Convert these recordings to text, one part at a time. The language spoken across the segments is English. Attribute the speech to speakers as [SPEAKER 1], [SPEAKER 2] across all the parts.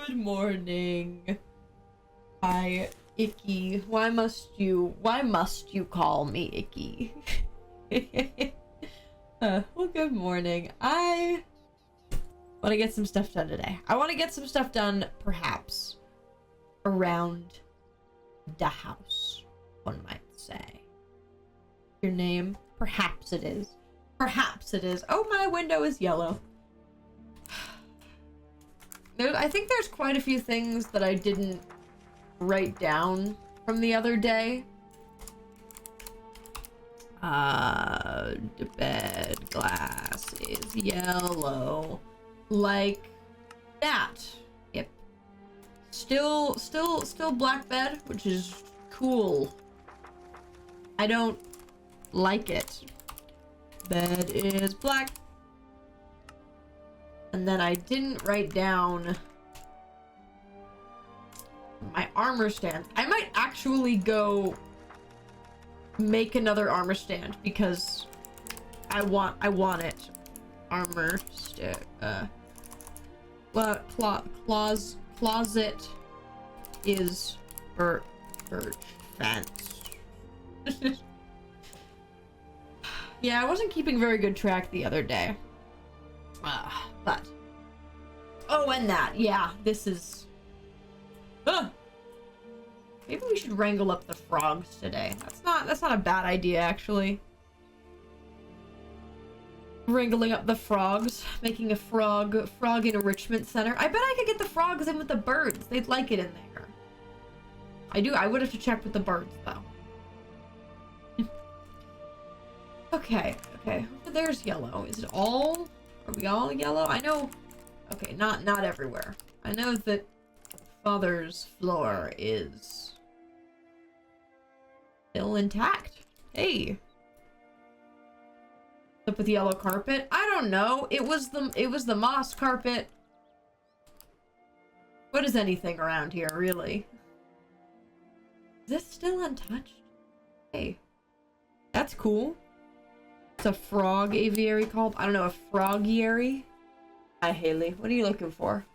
[SPEAKER 1] Good morning. Hi, Icky. Why must you call me Icky? Well, good morning. I want to get some stuff done today. I want to get some stuff done, perhaps, around the house, one might say. Your name? Perhaps it is. Perhaps it is. Oh, my window is yellow. I think there's quite a few things that I didn't write down from the other day. The bed glass is yellow. Like that. Yep. Still black bed, which is cool. I don't like it. Bed is black. And then I didn't write down my armor stand. I might actually go make another armor stand because I want it. Armor stand. Closet is birch fence. Yeah, I wasn't keeping very good track the other day. But oh, and that, yeah, this is maybe we should wrangle up the frogs today. That's not a bad idea, actually. Wrangling up the frogs, making a frog enrichment center. I bet I could get the frogs in with the birds. They'd like it in there. I would have to check with the birds though. Okay. There's yellow. Is it all? Are we all yellow? I know. Okay, not everywhere. I know that Father's floor is still intact. Hey. Up with the yellow carpet? I don't know. It was the moss carpet. What is anything around here, really? Is this still untouched? Hey. That's cool. It's a frog aviary called, I don't know, a frogiary? Hi, Haley. What are you looking for?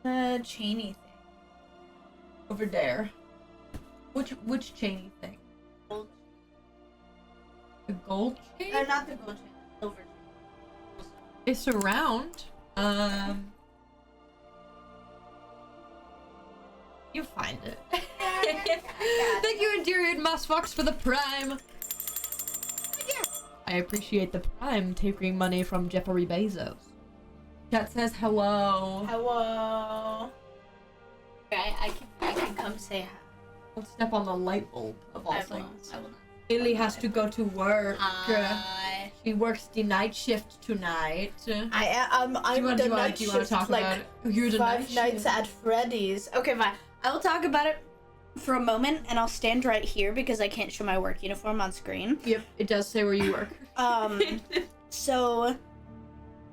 [SPEAKER 2] The chainy thing.
[SPEAKER 1] Over there. Which chainy thing?
[SPEAKER 2] Gold.
[SPEAKER 1] The gold chain?
[SPEAKER 2] Not the gold chain. The silver chain.
[SPEAKER 1] It's around. You find it. Thank you, Endurian Mossfox, for the prime. I appreciate the prime taking money from Jeffrey Bezos. Chat says hello.
[SPEAKER 2] Hello. Okay, I can come say hi.
[SPEAKER 1] Don't step on the light bulb of all things.
[SPEAKER 2] I will not.
[SPEAKER 1] Haley has to go to work.
[SPEAKER 2] Hi.
[SPEAKER 1] She works the night shift tonight.
[SPEAKER 2] I'm the night shift.
[SPEAKER 1] Do you want to talk about it? You're the
[SPEAKER 2] Five Nights at Freddy's. Okay, fine. I will talk about it for a moment, and I'll stand right here because I can't show my work uniform on screen.
[SPEAKER 1] Yep, it does say where you work.
[SPEAKER 2] So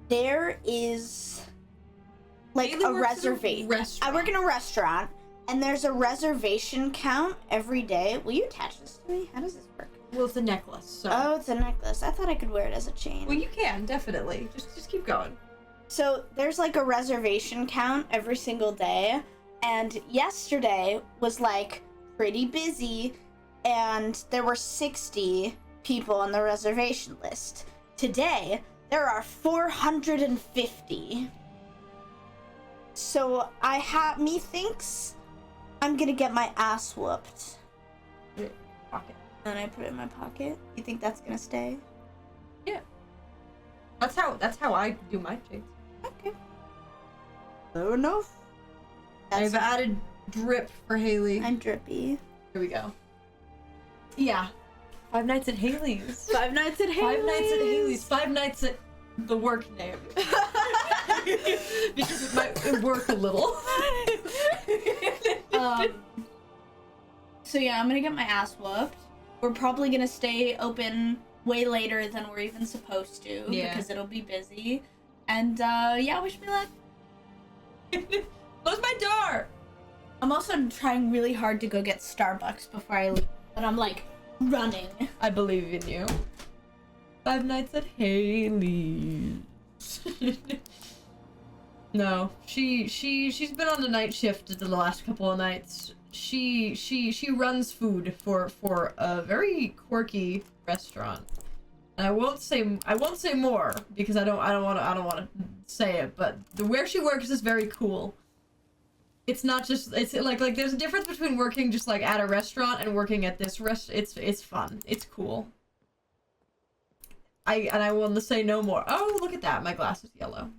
[SPEAKER 2] there is like a reservation. I work in a restaurant, and there's a reservation count every day. Will you attach this to me? How does this work?
[SPEAKER 1] Well, it's a necklace. So.
[SPEAKER 2] Oh, it's a necklace. I thought I could wear it as a chain.
[SPEAKER 1] Well, you can definitely. Just keep going.
[SPEAKER 2] So there's like a reservation count every single day. And yesterday was like pretty busy, and there were 60 people on the reservation list. Today, there are 450. So methinks I'm gonna get my ass whooped.
[SPEAKER 1] Pocket.
[SPEAKER 2] And I put it in my pocket. You think that's gonna stay?
[SPEAKER 1] Yeah. That's how I do my chicks.
[SPEAKER 2] Okay. Fair enough.
[SPEAKER 1] I've added drip for Haley.
[SPEAKER 2] I'm drippy.
[SPEAKER 1] Here we go. Yeah. 5 nights at Haley's.
[SPEAKER 2] 5 nights at Haley's.
[SPEAKER 1] 5 nights at Haley's. 5 nights at the work name. Because it might work a little.
[SPEAKER 2] So yeah, I'm gonna get my ass whooped. We're probably gonna stay open way later than we're even supposed to.
[SPEAKER 1] Yeah.
[SPEAKER 2] Because it'll be busy. And yeah, wish me luck.
[SPEAKER 1] Close my door!
[SPEAKER 2] I'm also trying really hard to go get Starbucks before I leave. But I'm like running.
[SPEAKER 1] I believe in you. 5 nights at Haley's. No, she's been on the night shift the last couple of nights. She runs food for a very quirky restaurant. And I won't say more because I don't want to say it, but where she works is very cool. It's not just, it's like there's a difference between working just like at a restaurant and working at this it's fun. It's cool. I want to say no more. Oh, look at that. My glass is yellow.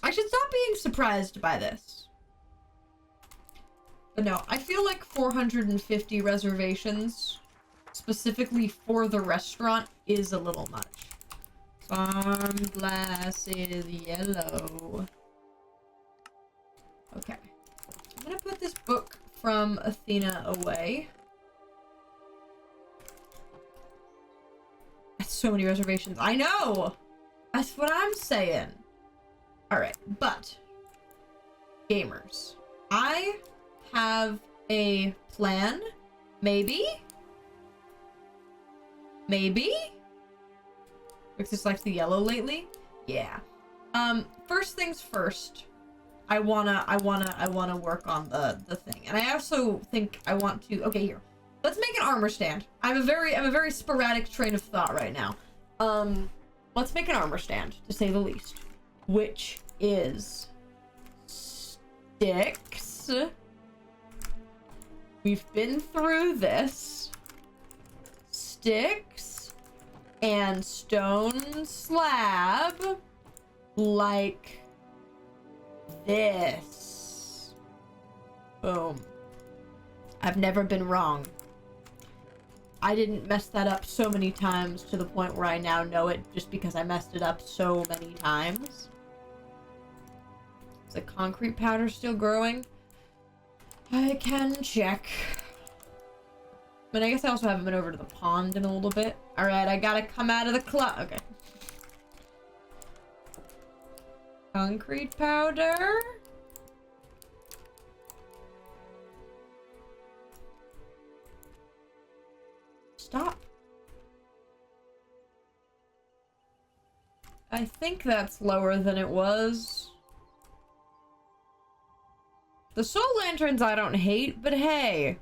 [SPEAKER 1] I should stop being surprised by this. But no, I feel like 450 reservations specifically for the restaurant is a little much. Farm glass is yellow. Okay. I'm gonna put this book from Athena away. That's so many reservations. I know! That's what I'm saying. Alright, but gamers, I have a plan. Maybe? Because this likes the yellow lately? Yeah. First things first. I wanna work on the thing. And I also think I want to, okay, here. Let's make an armor stand. I'm a very sporadic train of thought right now. Let's make an armor stand, to say the least. Which is sticks. We've been through this. Sticks and stone slab like this. Boom. I've never been wrong. I didn't mess that up so many times to the point where I now know it just because I messed it up so many times. Is the concrete powder still growing? I can check. But I guess I also haven't been over to the pond in a little bit. Alright, I gotta come out of the okay. Concrete powder? Stop. I think that's lower than it was. The soul lanterns I don't hate, but hey.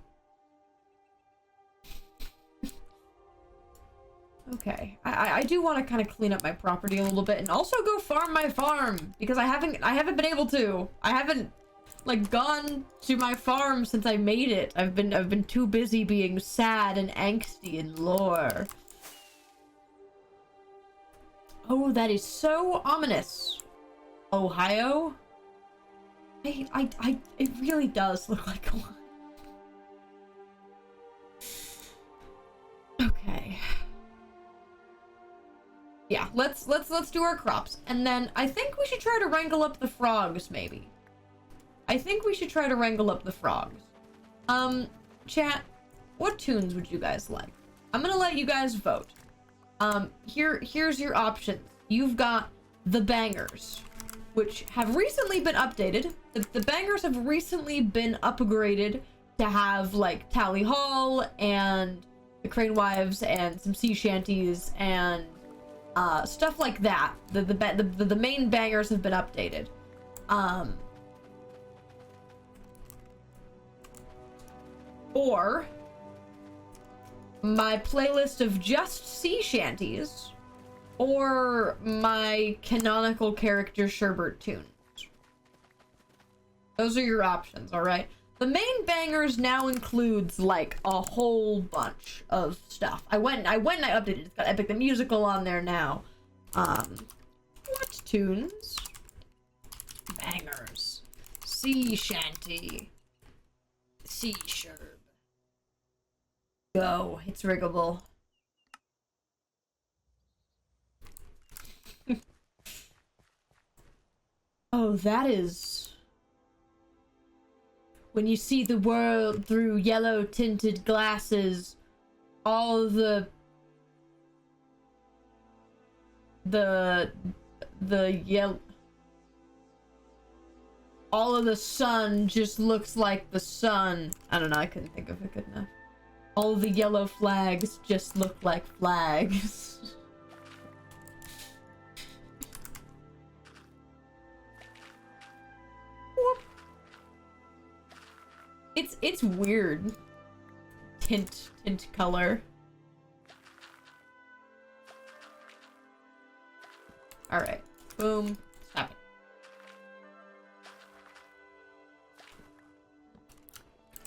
[SPEAKER 1] Okay, I do want to kind of clean up my property a little bit and also go farm my farm because I haven't been able to. I haven't like gone to my farm since I made it. I've been too busy being sad and angsty in lore. Oh, that is so ominous. Ohio? It really does look like one. Okay. Yeah, let's do our crops. And then I think we should try to wrangle up the frogs, maybe. I think we should try to wrangle up the frogs. Chat, what tunes would you guys like? I'm gonna let you guys vote. Here's your options. You've got the bangers, which have recently been updated. The bangers have recently been upgraded to have like Tally Hall and the Crane Wives and some sea shanties and stuff like that. The main bangers have been updated. Or my playlist of just sea shanties, or my canonical character Sherbert tunes. Those are your options, alright? The main bangers now includes like a whole bunch of stuff. I went and I updated. It's got Epic the Musical on there now. What tunes? Bangers. Sea shanty. Sea sherb. Go. It's riggable. Oh, that is... When you see the world through yellow tinted glasses, all the yellow... All of the sun just looks like the sun. I don't know, I couldn't think of it good enough. All the yellow flags just look like flags. It's weird. Tint color. Alright. Boom. Stop it.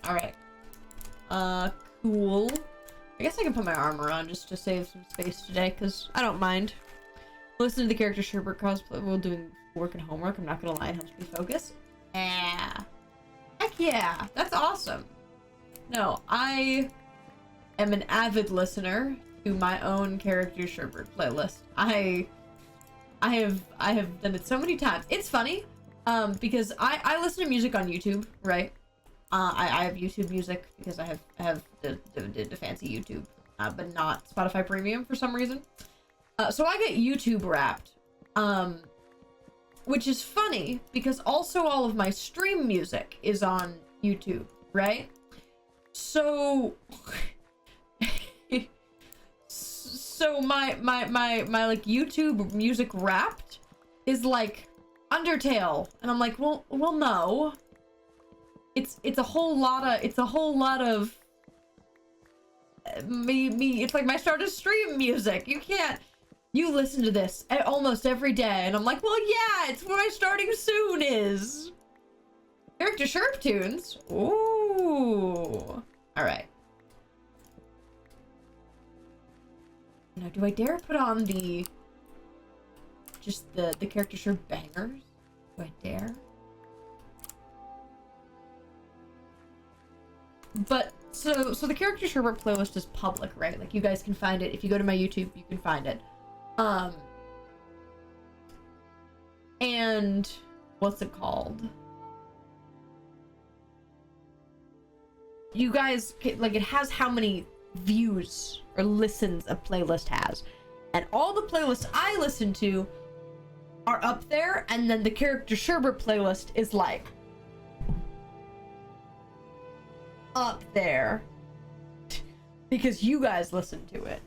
[SPEAKER 1] Alright. Cool. I guess I can put my armor on just to save some space today, because I don't mind. Listen to the character Sherbert cosplay while doing work and homework. I'm not gonna lie, it helps me focus. Yeah. Heck yeah. That's awesome. No, I am an avid listener to my own character Sherbert playlist. I have done it so many times. It's funny, because I listen to music on YouTube, right? I have YouTube Music because I have the fancy YouTube, but not Spotify Premium for some reason. So I get YouTube Wrapped, which is funny because also all of my stream music is on YouTube, right? So, so my like YouTube Music Wrapped is like Undertale, and I'm like, well no. It's a whole lot of me. It's like my start of stream music. You listen to this almost every day, and I'm like, well, yeah, it's what my starting soon is. Character Sherp tunes. Ooh. All right. Now, do I dare put on just the character Sherp bangers? Do I dare? But so the character Sherbert playlist is public, right? Like, you guys can find it. If you go to my YouTube, you can find it. And what's it called? You guys like, it has how many views or listens a playlist has, and all the playlists I listen to are up there, and then the character Sherbert playlist is like up there because you guys listen to it.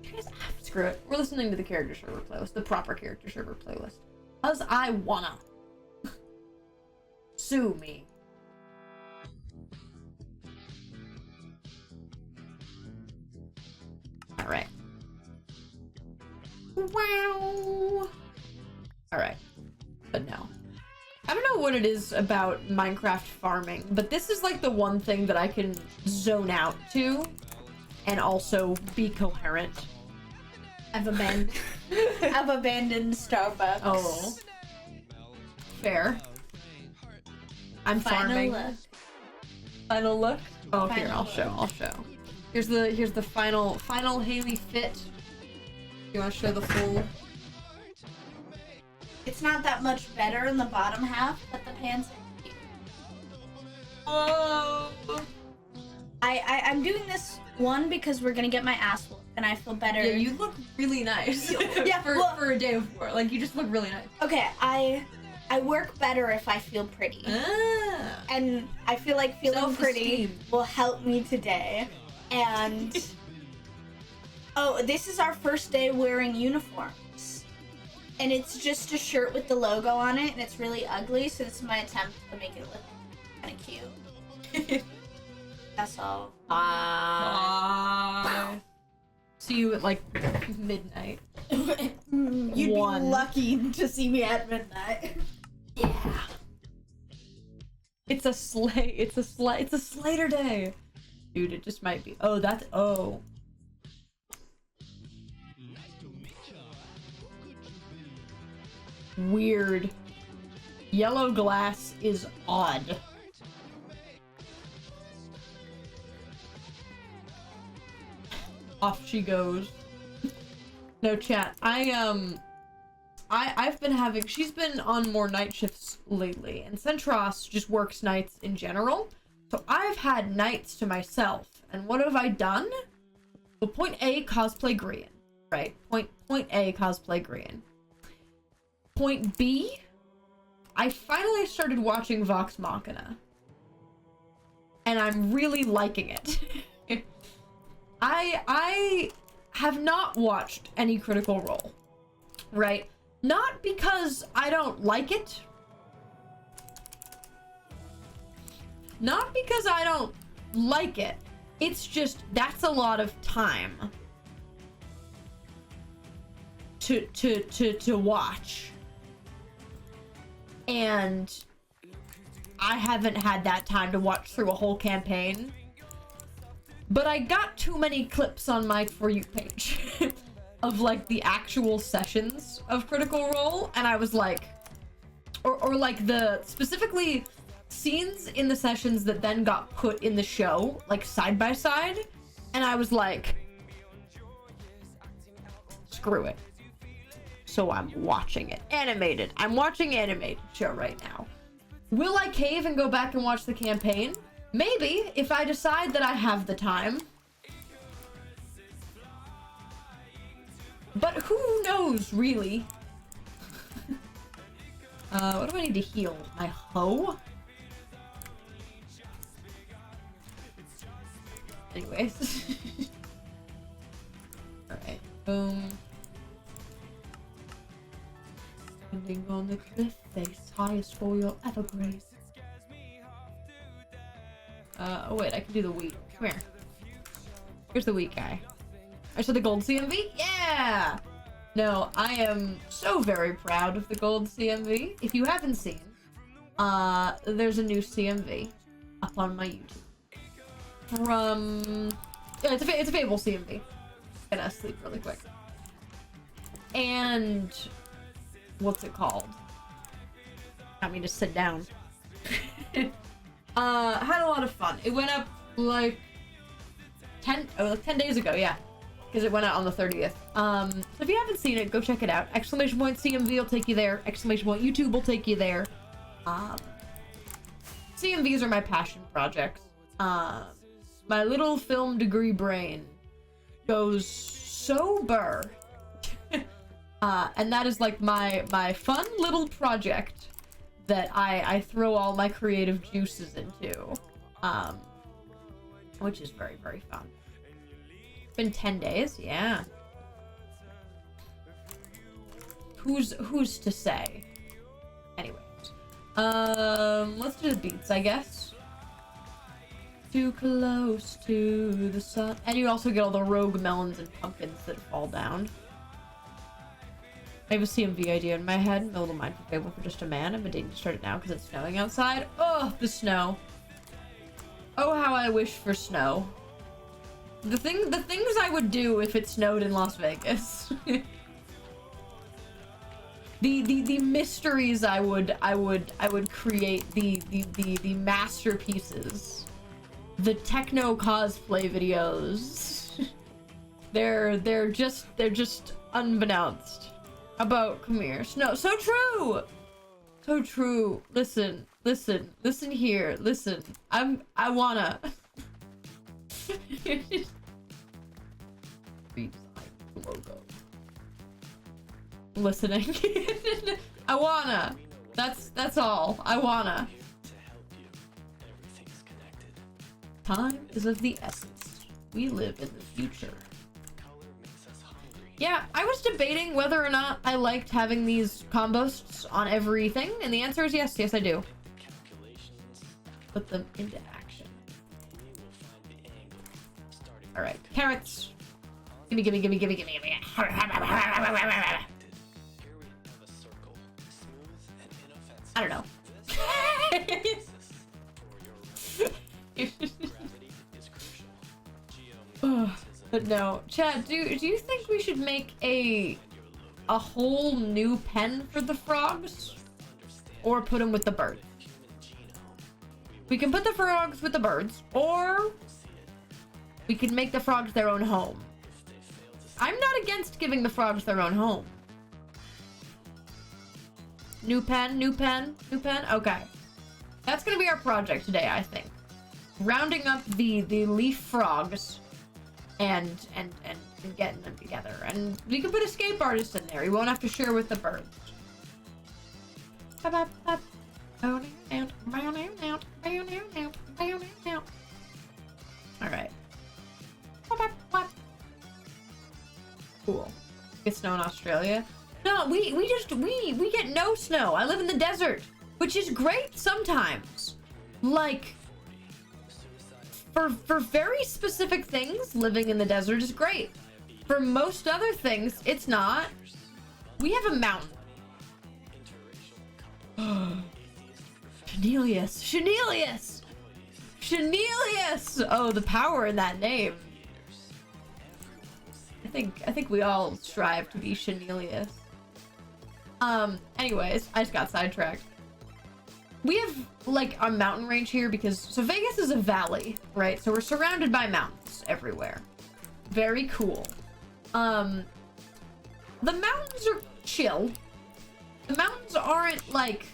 [SPEAKER 1] You guys, screw it. We're listening to the character Sherbert playlist, the proper character Sherbert playlist. Cause I wanna. Sue me. All right. Wow. All right. But no. I don't know what it is about Minecraft farming, but this is like the one thing that I can zone out to and also be coherent.
[SPEAKER 2] I've abandoned Starbucks.
[SPEAKER 1] Oh. Fair. I'm farming.
[SPEAKER 2] Look.
[SPEAKER 1] Final look? Oh,
[SPEAKER 2] Final
[SPEAKER 1] here, I'll show. Here's the final Haley fit. You want to show the full?
[SPEAKER 2] It's not that much better in the bottom half, but the pants are cute.
[SPEAKER 1] Oh.
[SPEAKER 2] I'm doing this one because we're gonna get my ass whooped, and I feel better.
[SPEAKER 1] Yeah, you look really nice.
[SPEAKER 2] Yeah,
[SPEAKER 1] for a day of work, like, you just look really nice.
[SPEAKER 2] Okay, I work better if I feel pretty.
[SPEAKER 1] Ah.
[SPEAKER 2] And I feel like feeling pretty
[SPEAKER 1] Self-esteem.
[SPEAKER 2] will help me today. And oh, this is our first day wearing uniforms. And it's just a shirt with the logo on it, and it's really ugly, so this is my attempt to make it look kind of cute. That's all.
[SPEAKER 1] Bye. See you at like midnight.
[SPEAKER 2] You'd be lucky to see me at midnight.
[SPEAKER 1] Yeah. It's a Slater day. Dude, it just might be. Oh, that's weird. Yellow glass is odd. Off she goes. No, chat. I've been having, she's been on more night shifts lately, and Centros just works nights in general. So I've had nights to myself. And what have I done? Well, point A, cosplay Grian. Right? Point A, cosplay Grian. Point B, I finally started watching Vox Machina. And I'm really liking it. I have not watched any Critical Role. Right? Not because I don't like it. Not because I don't like it. It's just, that's a lot of time to watch. And I haven't had that time to watch through a whole campaign. But I got too many clips on my For You page of like the actual sessions of Critical Role, and I was like, or like the specifically scenes in the sessions that then got put in the show, like side by side, and I was like, screw it. So I'm watching it. Animated. I'm watching animated show right now. Will I cave and go back and watch the campaign? Maybe, if I decide that I have the time. But who knows, really? What do I need to heal? My hoe? Anyways. Alright, boom. Standing on the cliff face, highest score you'll ever grace. Oh wait, I can do the wheat. Come here. Here's the wheat guy. I saw the gold CMV? Yeah! No, I am so very proud of the gold CMV. If you haven't seen, there's a new CMV up on my YouTube. From... Yeah, it's a Fable CMV. Gonna sleep really quick. And... what's it called? Got me to sit down. Had a lot of fun. It went up like 10 days ago, yeah. Because it went out on the 30th. So if you haven't seen it, go check it out. Exclamation point CMV will take you there. Exclamation point YouTube will take you there. CMVs are my passion projects. My little film degree brain goes so burr. And that is like my fun little project that I throw all my creative juices into. Which is very, very fun. It's been 10 days, yeah. Who's to say? Anyways. Let's do the beats, I guess. Too close to the sun. And you also get all the rogue melons and pumpkins that fall down. I have a CMV idea in my head. A little mind for Fable for just a man. I've been dating to start it now because it's snowing outside. Oh, the snow. Oh, how I wish for snow. The things I would do if it snowed in Las Vegas. the mysteries I would create. The masterpieces. The techno cosplay videos. they're just unbeknownst. About, come here, snow. So true! So true. Listen here. Listen. I wanna. Redesign logo. Listening. I wanna. That's all. I wanna. Time is of the essence. We live in the future. Yeah, I was debating whether or not I liked having these combosts on everything, and the answer is yes. Yes, I do. Put them into action. Alright, carrots. Gimme. I don't know. But no, Chad, do you think we should make a whole new pen for the frogs? Or put them with the birds? We can put the frogs with the birds, or we can make the frogs their own home. I'm not against giving the frogs their own home. New pen? Okay. That's gonna be our project today, I think. Rounding up the leaf frogs and getting them together. And we can put escape artist in there. We won't have to share with the birds. Alright. Cool. Get snow in Australia? No, we get no snow. I live in the desert, which is great sometimes. Like, for very specific things, living in the desert is great. For most other things, it's not. We have a mountain. Chenelius! Chenelius! Chenelius! Oh, the power in that name. I think we all strive to be Chenelius. Anyways, I just got sidetracked. We have like a mountain range here because so Vegas is a valley, right? So we're surrounded by mountains everywhere. Very cool. The mountains are chill. The mountains aren't like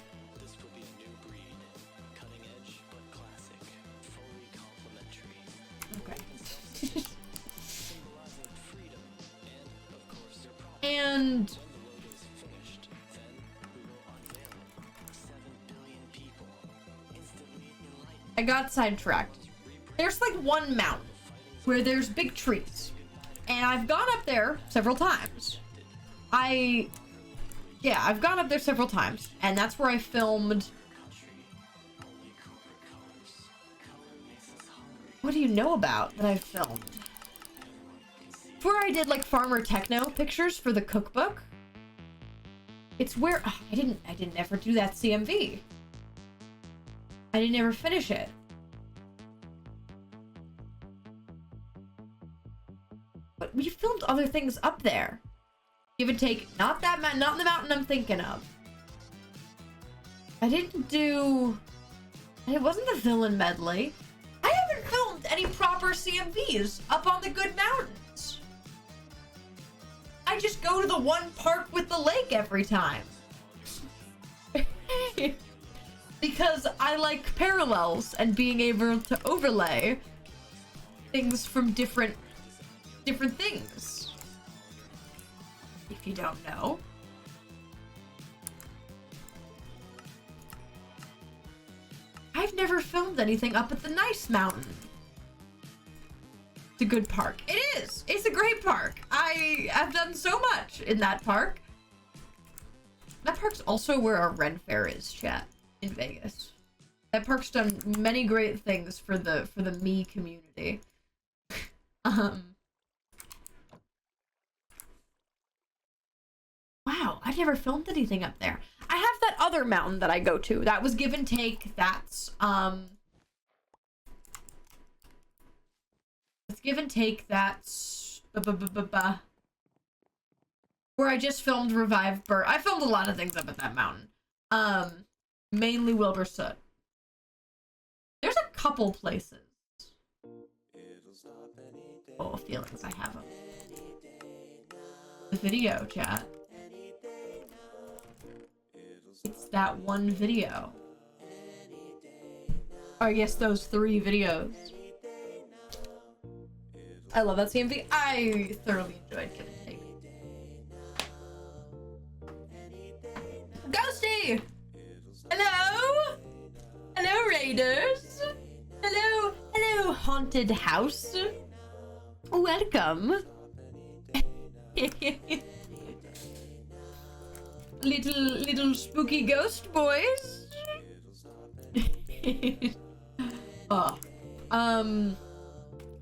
[SPEAKER 1] okay. And I got sidetracked. There's like one mountain where there's big trees. And I've gone up there several times. I've gone up there several times. And that's where I filmed. What do you know about that I filmed? Where I did like farmer techno pictures for the cookbook. It's where I didn't ever do that CMV. I didn't ever finish it. But we filmed other things up there. Give and take, not the mountain I'm thinking of. I didn't do. It wasn't the villain medley. I haven't filmed any proper CMVs up on the good mountains. I just go to the one park with the lake every time. Because I like parallels and being able to overlay things from different things. If you don't know. I've never filmed anything up at the nice mountain. It's a good park. It is. It's a great park. I have done so much in that park. That park's also where our Ren Fair is, chat, in Vegas. That park's done many great things for the me community. Wow, I've never filmed anything up there. I have that other mountain that I go to. That was Give and Take. That's Give and Take. That's where I just filmed Revive Bird. I filmed a lot of things up at that mountain. Mainly Wilbur Soot. There's a couple places. Oh, feelings I have them. The video, chat. It's that one video. Or I guess those 3 videos. I love that CMV. I thoroughly enjoyed Give and Take. Ghosty! Hello? Hello, Raiders! Hello, haunted house. Welcome. Little spooky ghost boys. Oh.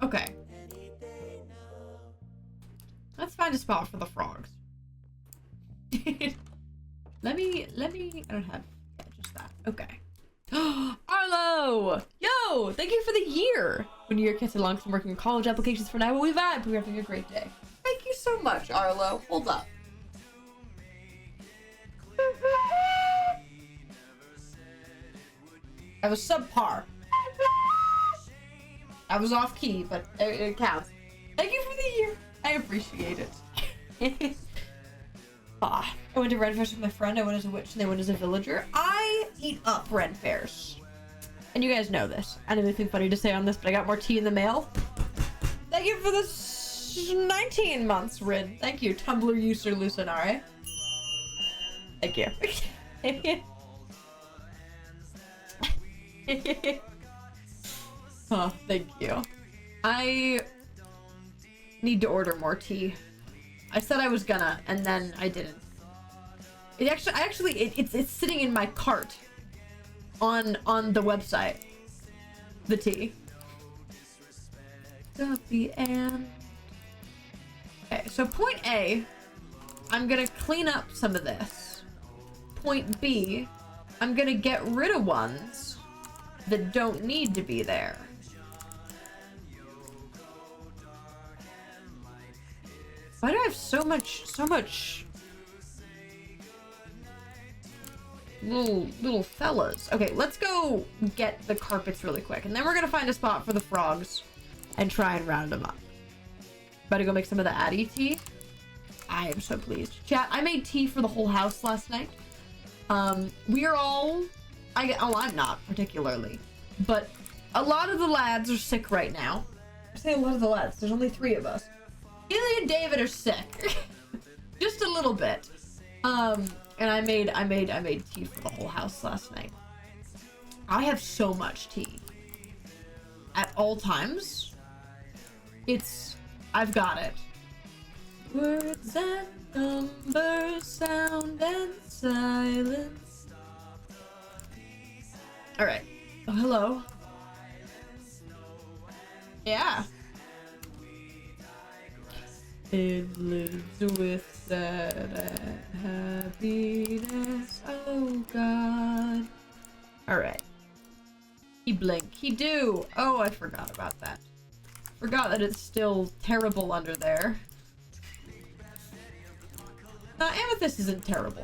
[SPEAKER 1] Okay. Let's find a spot for the frogs. Let me, I don't have, yeah, just that. Okay. Arlo! Yo! Thank you for the year! When your kids along, I'm working on college applications for now, but we vibe. We're having a great day. Thank you so much, Arlo. Hold up. I was subpar. I was off key, but it counts. Thank you for the year. I appreciate it. I went to Ren Fairs with my friend. I went as a witch and they went as a villager. I eat up Ren Fairs. And you guys know this. I don't have anything funny to say on this, but I got more tea in the mail. Thank you for this 19 months, Rin. Thank you, Tumblr user Lucinare. Thank you. Oh, thank you. I need to order more tea. I said I was gonna, and then I didn't. It's sitting in my cart on the website. The tea. Copy and... Okay, so point A, I'm gonna clean up some of this. Point B, I'm gonna get rid of ones that don't need to be there. Why do I have so much little fellas? Okay, let's go get the carpets really quick, and then we're gonna find a spot for the frogs and try and round them up. About to go make some of the Addy tea. I am so pleased. Chat, I made tea for the whole house last night. We are all... I'm not particularly. But a lot of the lads are sick right now. I say a lot of the lads. There's only 3 of us. Haley and David are sick. Just a little bit. And I made tea for the whole house last night. I have so much tea. At all times. I've got it. Words and numbers, sound and silence. Alright. Oh, hello. Yeah. It lives with sad and happiness. Oh god. Alright. He blink. He do. Oh, I forgot about that. Forgot that it's still terrible under there. Amethyst isn't terrible.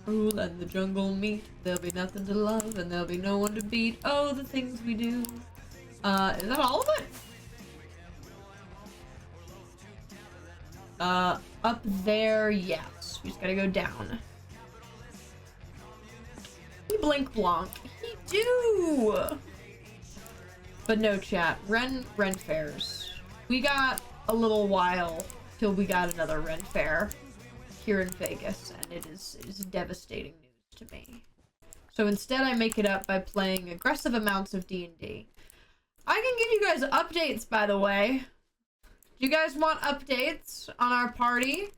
[SPEAKER 1] Rule and the jungle meet. There'll be nothing to love and there'll be no one to beat. Oh, the things we do. Is that all of it? Up there, yes. We just gotta go down. He blink blanc. He do! But no, chat. Ren fairs. We got a little while till we got another Ren fair here in Vegas, and it is devastating news to me. So instead I make it up by playing aggressive amounts of D&D. I can give you guys updates, by the way. Do you guys want updates on our party?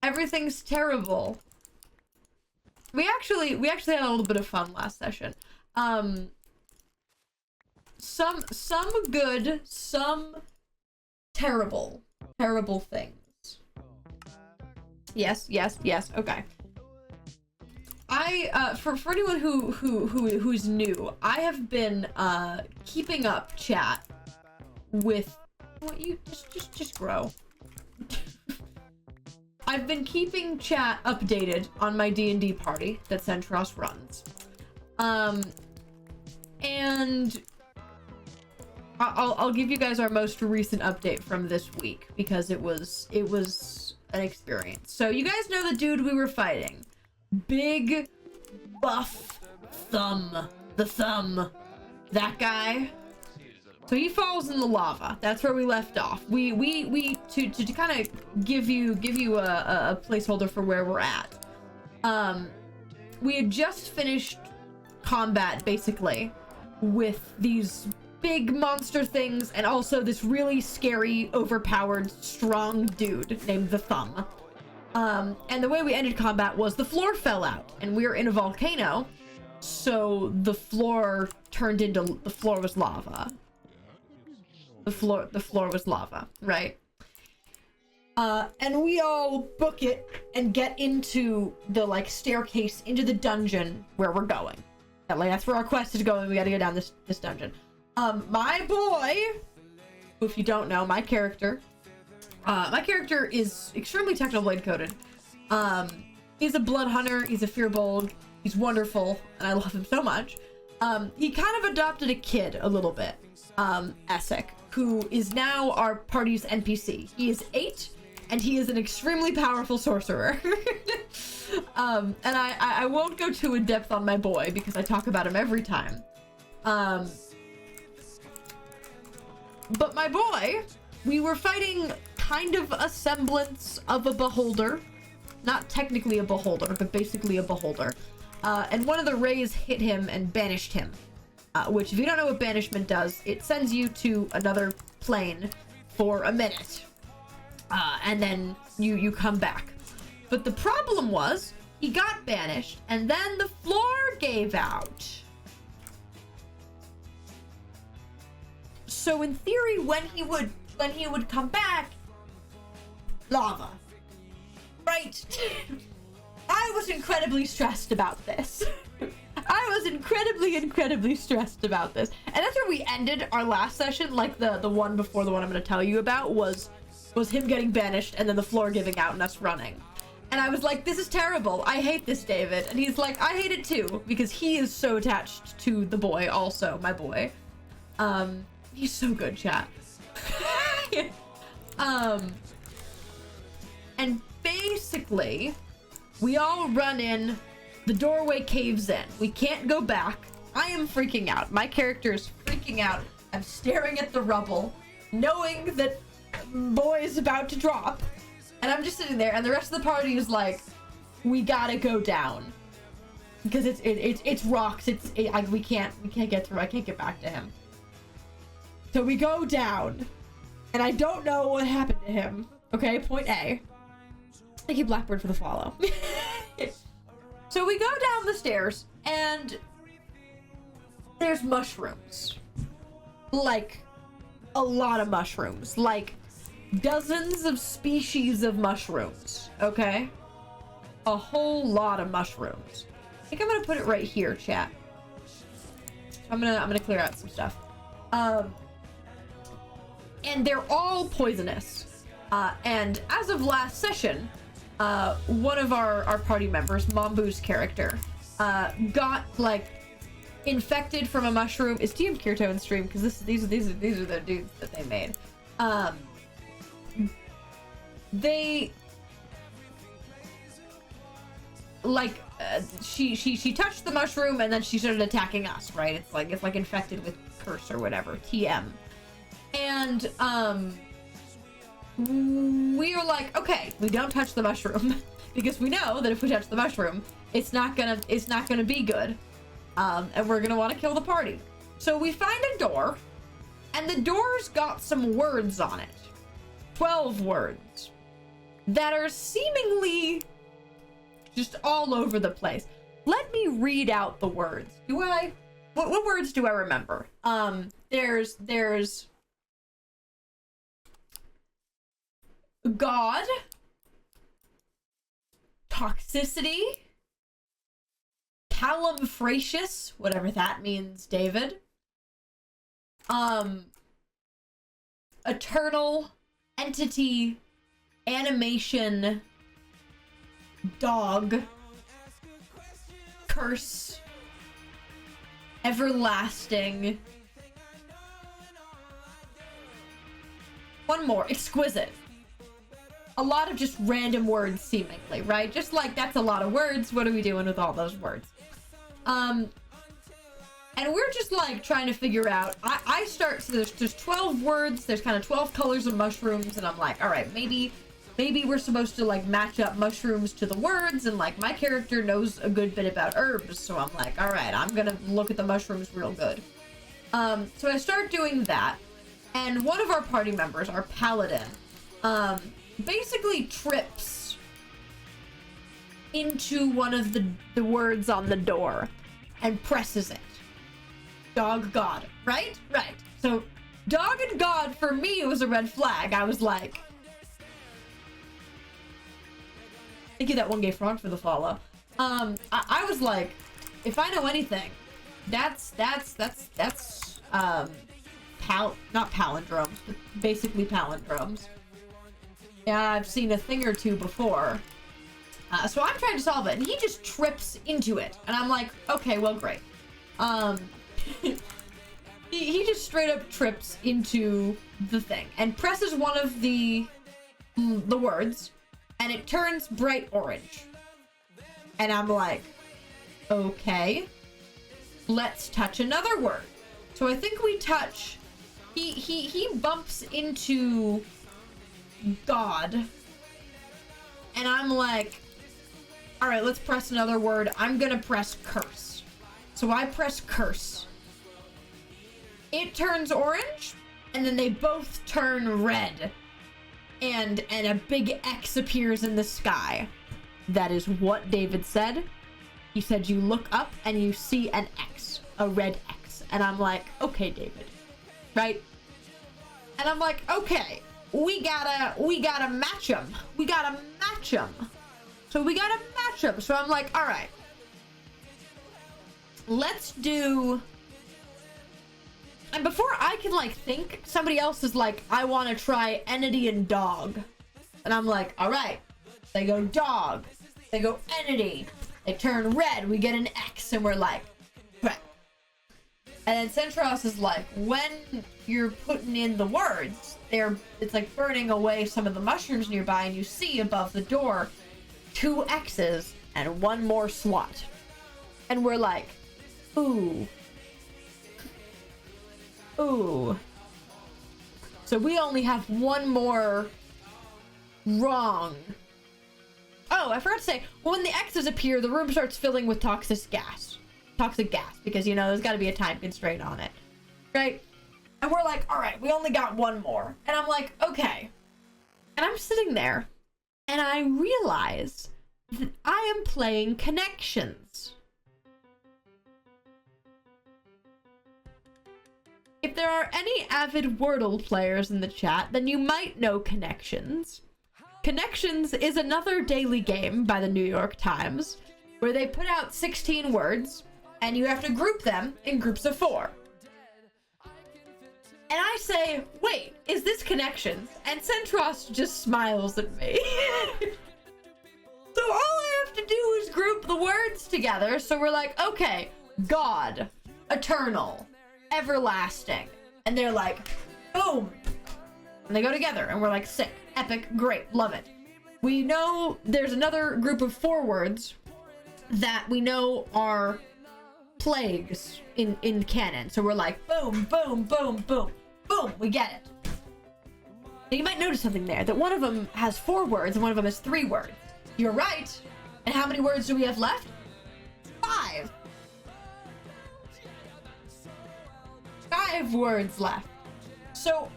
[SPEAKER 1] Everything's terrible. We actually had a little bit of fun last session. Some good, some terrible things. Yes, okay. For anyone who's new, I have been keeping up chat with what you just grow. I've been keeping chat updated on my D&D party that Centros runs. And I'll give you guys our most recent update from this week because it was an experience. So you guys know the dude we were fighting. Big buff thumb. The thumb. That guy. So he falls in the lava. That's where we left off. We to kind of give you a placeholder for where we're at. We had just finished combat basically with these big monster things and also this really scary, overpowered, strong dude named the Thumb. And the way we ended combat was the floor fell out and we were in a volcano, so the floor was lava. The floor was lava, right? And we all book it and get into the staircase into the dungeon where we're going. That's where our quest is going. We gotta go down this dungeon. My boy, who, if you don't know, my character is extremely Technoblade coded. He's a blood hunter, he's a fearbolg, he's wonderful, and I love him so much. He kind of adopted a kid a little bit, Essek, who is now our party's NPC. He is 8, and he is an extremely powerful sorcerer. And I won't go too in depth on my boy because I talk about him every time. But my boy, we were fighting kind of a semblance of a beholder. Not technically a beholder, but basically a beholder. And one of the rays hit him and banished him. Which, if you don't know what banishment does, it sends you to another plane for a minute. And then you come back. But the problem was, he got banished, and then the floor gave out. So in theory, when he would come back, lava. Right? I was incredibly stressed about this. I was incredibly stressed about this. And that's where we ended our last session, like the one before the one I'm going to tell you about was him getting banished and then the floor giving out and us running. And I was like, this is terrible. I hate this, David. And he's like, I hate it too, because he is so attached to the boy also, my boy. He's so good, chat. And basically, we all run in, the doorway caves in. We can't go back. I am freaking out. My character is freaking out. I'm staring at the rubble, knowing that boy is about to drop. And I'm just sitting there, and the rest of the party is like, we gotta go down. Because it's rocks, we can't get through, I can't get back to him. So we go down, and I don't know what happened to him. Okay, point A. Thank you, Blackbird, for the follow. So we go down the stairs, and there's mushrooms. Like, a lot of mushrooms. Like, dozens of species of mushrooms, okay? A whole lot of mushrooms. I think I'm gonna put it right here, chat. I'm gonna clear out some stuff. And they're all poisonous. And as of last session, one of our party members, Mambu's character, got like infected from a mushroom. Is TM Kirito in stream? Because these are the dudes that they made. They like she touched the mushroom and then she started attacking us, right? It's like infected with curse or whatever, TM. And we were like, okay, we don't touch the mushroom because we know that if we touch the mushroom, it's not gonna be good, and we're gonna want to kill the party. So we find a door, and the door's got some words on it, 12 words that are seemingly just all over the place. Let me read out the words. What words do I remember? There's God, toxicity, calamphracious, whatever that means, David. Eternal, entity, animation, dog, curse, everlasting. One more, exquisite. A lot of just random words, seemingly, right? Just like, that's a lot of words. What are we doing with all those words? And we're just like trying to figure out. I start, so there's 12 words. There's kind of 12 colors of mushrooms, and I'm like, all right, maybe we're supposed to like match up mushrooms to the words, and like my character knows a good bit about herbs, so I'm like, all right, I'm gonna look at the mushrooms real good. So I start doing that, and one of our party members, our paladin, basically trips into one of the words on the door and presses it. Dog God, right? Right. So dog and God for me was a red flag. I was like, thank you, that one gay frog, for the follow. I was like, if I know anything, that's not palindromes, but basically palindromes. Yeah, I've seen a thing or two before. So I'm trying to solve it, and he just trips into it. And I'm like, okay, well, great. He just straight up trips into the thing and presses one of the words, and it turns bright orange. And I'm like, okay, let's touch another word. So I think we touch, he bumps into God, and I'm like, all right, let's press another word. I'm gonna press curse. So I press curse. It turns orange, and then they both turn red, and a big X appears in the sky. That is what David said. He said you look up and you see an X, a red X, and I'm like, okay, David, right? And I'm like, okay, we gotta match them. We gotta match them. So we gotta match them. So I'm like, all right, let's do. And before I can like think, somebody else is like, I want to try entity and dog. And I'm like, all right. They go dog. They go entity. They turn red. We get an X, and we're like, right. And then Centros is like, when you're putting in the words, it's like burning away some of the mushrooms nearby, and you see above the door 2 X's and 1 more SWAT. And we're like, ooh. Ooh. So we only have 1 more wrong. Oh, I forgot to say, when the X's appear, the room starts filling with toxic gas. Toxic gas, because, you know, there's got to be a time constraint on it. Right? And we're like, all right, we only got 1 more. And I'm like, okay. And I'm sitting there, and I realize that I am playing Connections. If there are any avid Wordle players in the chat, then you might know Connections. Connections is another daily game by the New York Times, where they put out 16 words, and you have to group them in groups of 4. And I say, wait, is this Connections? And Centros just smiles at me. So all I have to do is group the words together, so we're like, okay, God, eternal, everlasting. And they're like, boom. And they go together, and we're like, sick, epic, great, love it. We know there's another group of 4 words that we know are plagues in canon. So we're like, boom, boom, boom, boom, boom, we get it. Now you might notice something there, that one of them has 4 words and one of them has 3 words. You're right. And how many words do we have left? 5. 5 words left. So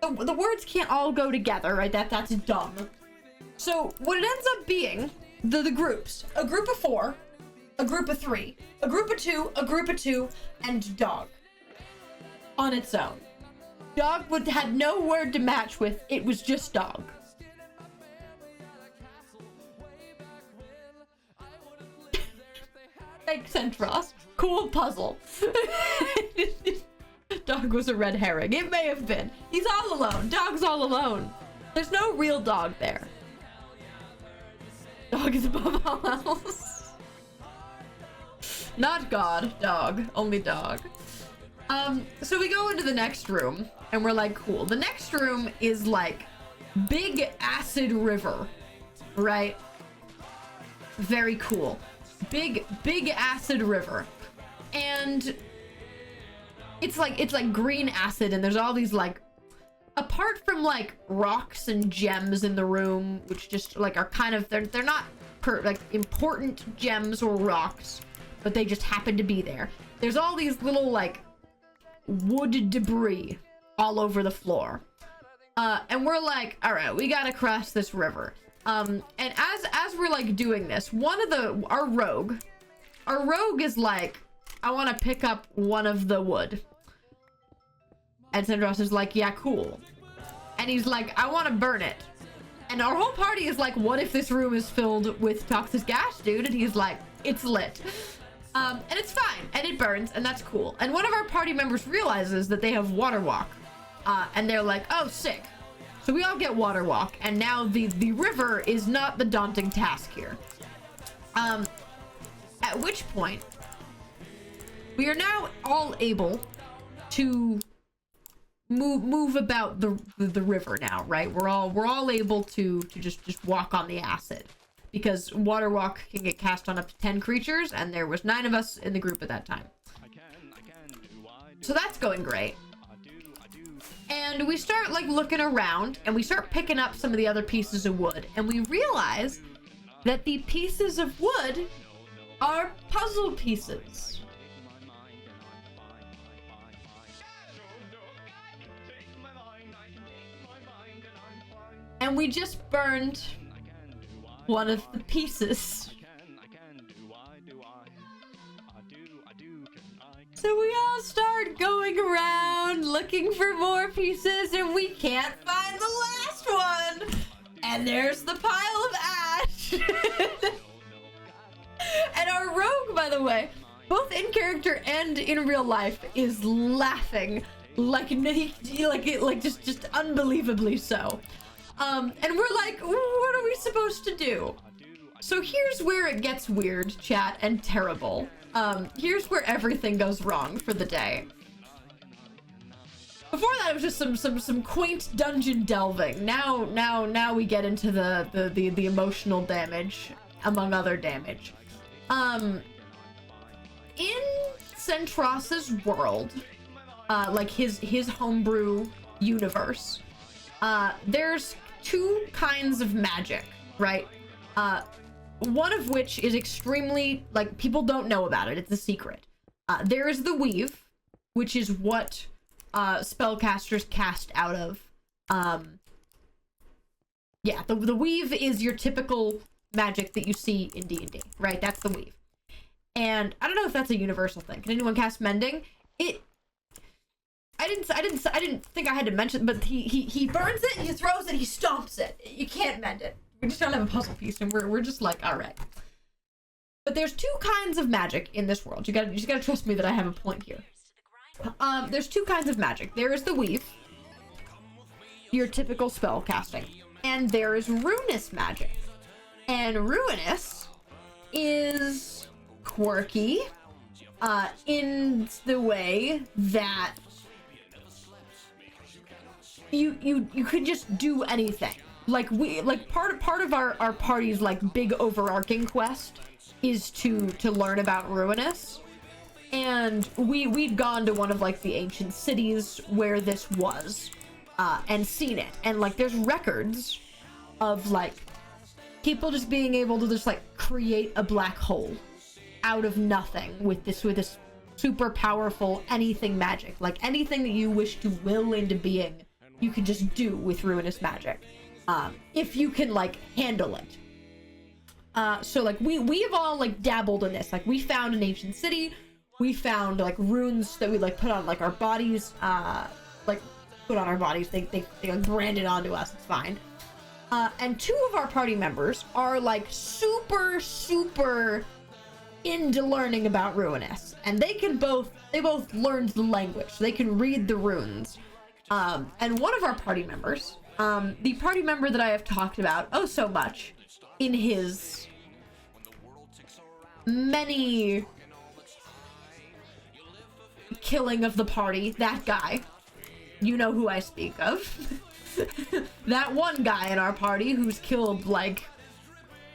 [SPEAKER 1] the words can't all go together, right? That's dumb. So what it ends up being, the groups, a group of 4, a group of 3, a group of 2, a group of 2, and dog on its own. Dog had no word to match with. It was just dog. Makes sense, Ross. Cool puzzle. Dog was a red herring. It may have been. He's all alone. Dog's all alone. There's no real dog there. Dog is above all else. Not God. Dog. Only dog. So we go into the next room, and we're like, cool. The next room is like big acid river, right? Very cool. Big acid river. And it's like green acid, and there's all these like, apart from like rocks and gems in the room, which just like are kind of, they're not like important gems or rocks, but they just happen to be there. There's all these little like wood debris all over the floor. And we're like, all right, we gotta cross this river. And as we're like doing this, our rogue is like, I want to pick up one of the wood. And Sandros is like, yeah, cool. And he's like, I want to burn it. And our whole party is like, what if this room is filled with toxic gas, dude? And he's like, it's lit. And it's fine. And it burns, and that's cool. And one of our party members realizes that they have water walk. And they're like, oh, sick. So we all get water walk, and now the river is not the daunting task here. At which point, we are now all able to move about the river now, right? We're all able to just walk on the acid, because water walk can get cast on up to 10 creatures, and there was 9 of us in the group at that time. So that's going great. And we start like looking around, and we start picking up some of the other pieces of wood, and we realize that the pieces of wood are puzzle pieces. And we just burned one of the pieces. So we all start going around looking for more pieces, and we can't find the last one. And there's the pile of ash. And our rogue, by the way, both in character and in real life, is laughing like just unbelievably so. And we're like, what are we supposed to do? So here's where it gets weird, chat, and terrible. Here's where everything goes wrong for the day. Before that, it was just some quaint dungeon delving. Now we get into the emotional damage, among other damage. In Centros's world, like his homebrew universe, there's two kinds of magic, right? One of which is extremely, like, people don't know about it. It's a secret. There is the weave, which is what spellcasters cast out of. Yeah, the weave is your typical magic that you see in D&D, right? That's the weave. And I don't know if that's a universal thing. Can anyone cast mending? I didn't think I had to mention, but he burns it, he throws it, he stomps it. You can't mend it. We just don't have a puzzle piece, and we're just like, all right. But there's two kinds of magic in this world. You just gotta trust me that I have a point here. There's two kinds of magic. There is the weave, your typical spell casting, and there is ruinous magic. And ruinous is quirky, in the way that you could just do anything. Like part of our party's like big overarching quest is to learn about ruinous, and we'd gone to one of like the ancient cities where this was, and seen it, and like there's records of like people just being able to just like create a black hole out of nothing with this super powerful anything magic. Like anything that you wish to will into being, you can just do with ruinous magic. If you can like handle it. So like we've all like dabbled in this. Like we found an ancient city, we found like runes that we like put on like our bodies, they like branded onto us. It's fine. And two of our party members are like super into learning about ruinous, and they both learned the language. They can read the runes. And one of our party members, the party member that I have talked about oh so much in his many killing of the party, that guy, you know who I speak of. That one guy in our party who's killed like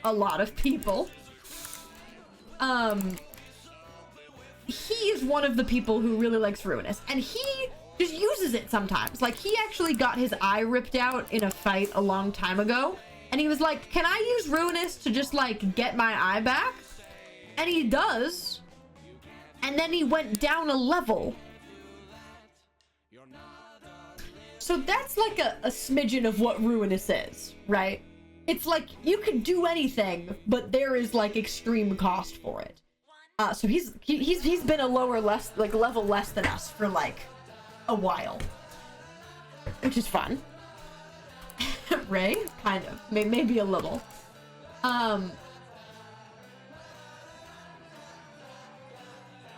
[SPEAKER 1] a lot of people. He is one of the people who really likes ruinous, and he just uses it sometimes. Like he actually got his eye ripped out in a fight a long time ago, and he was like, can I use ruinous to just like get my eye back? And he does, and then he went down a level. So that's like a smidgen of what ruinous is, right? It's like you can do anything, but there is like extreme cost for it. So he's been a level less than us for like a while, which is fun. Ray, kind of, maybe a little. I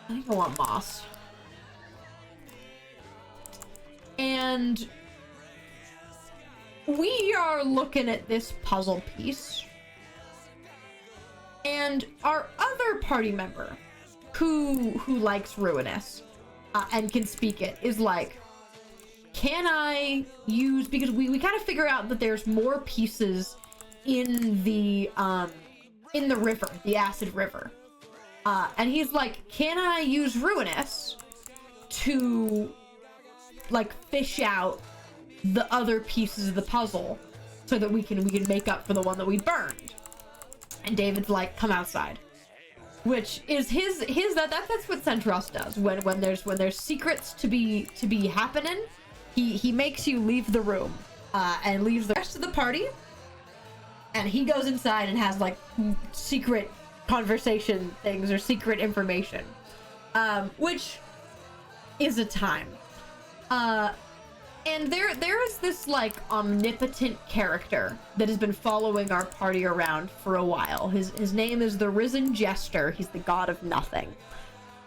[SPEAKER 1] think I want moss. And we are looking at this puzzle piece, and our other party member who likes ruinous and can speak it is like, can I use, because we kind of figure out that there's more pieces in the river, the acid river, and he's like, can I use ruinous to like fish out the other pieces of the puzzle so that we can make up for the one that we burned? And David's like, come outside, which is that's what Centros does when there's secrets to be happening. He makes you leave the room and leaves the rest of the party, and he goes inside and has like secret conversation things or secret information, which is a time. And there is this like omnipotent character that has been following our party around for a while. His name is the Risen Jester. He's the god of nothing.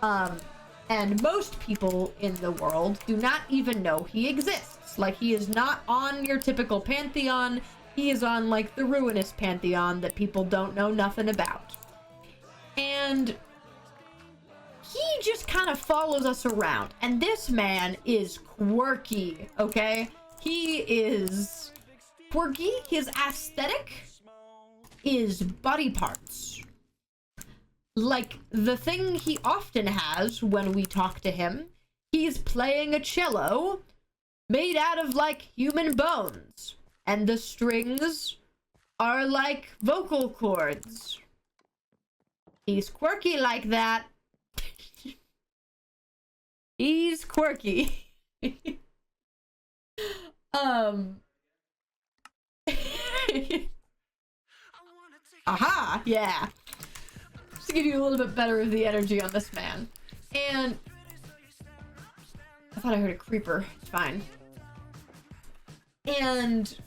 [SPEAKER 1] And most people in the world do not even know he exists. Like, he is not on your typical pantheon. He is on like the ruinous pantheon that people don't know nothing about. And he just kind of follows us around. And this man is quirky, okay? He is quirky. His aesthetic is body parts. Like, the thing he often has when we talk to him, he's playing a cello made out of, like, human bones. And the strings are like vocal cords. He's quirky like that. He's quirky. Aha, yeah. Just to give you a little bit better of the energy on this man. And I thought I heard a creeper. It's fine. And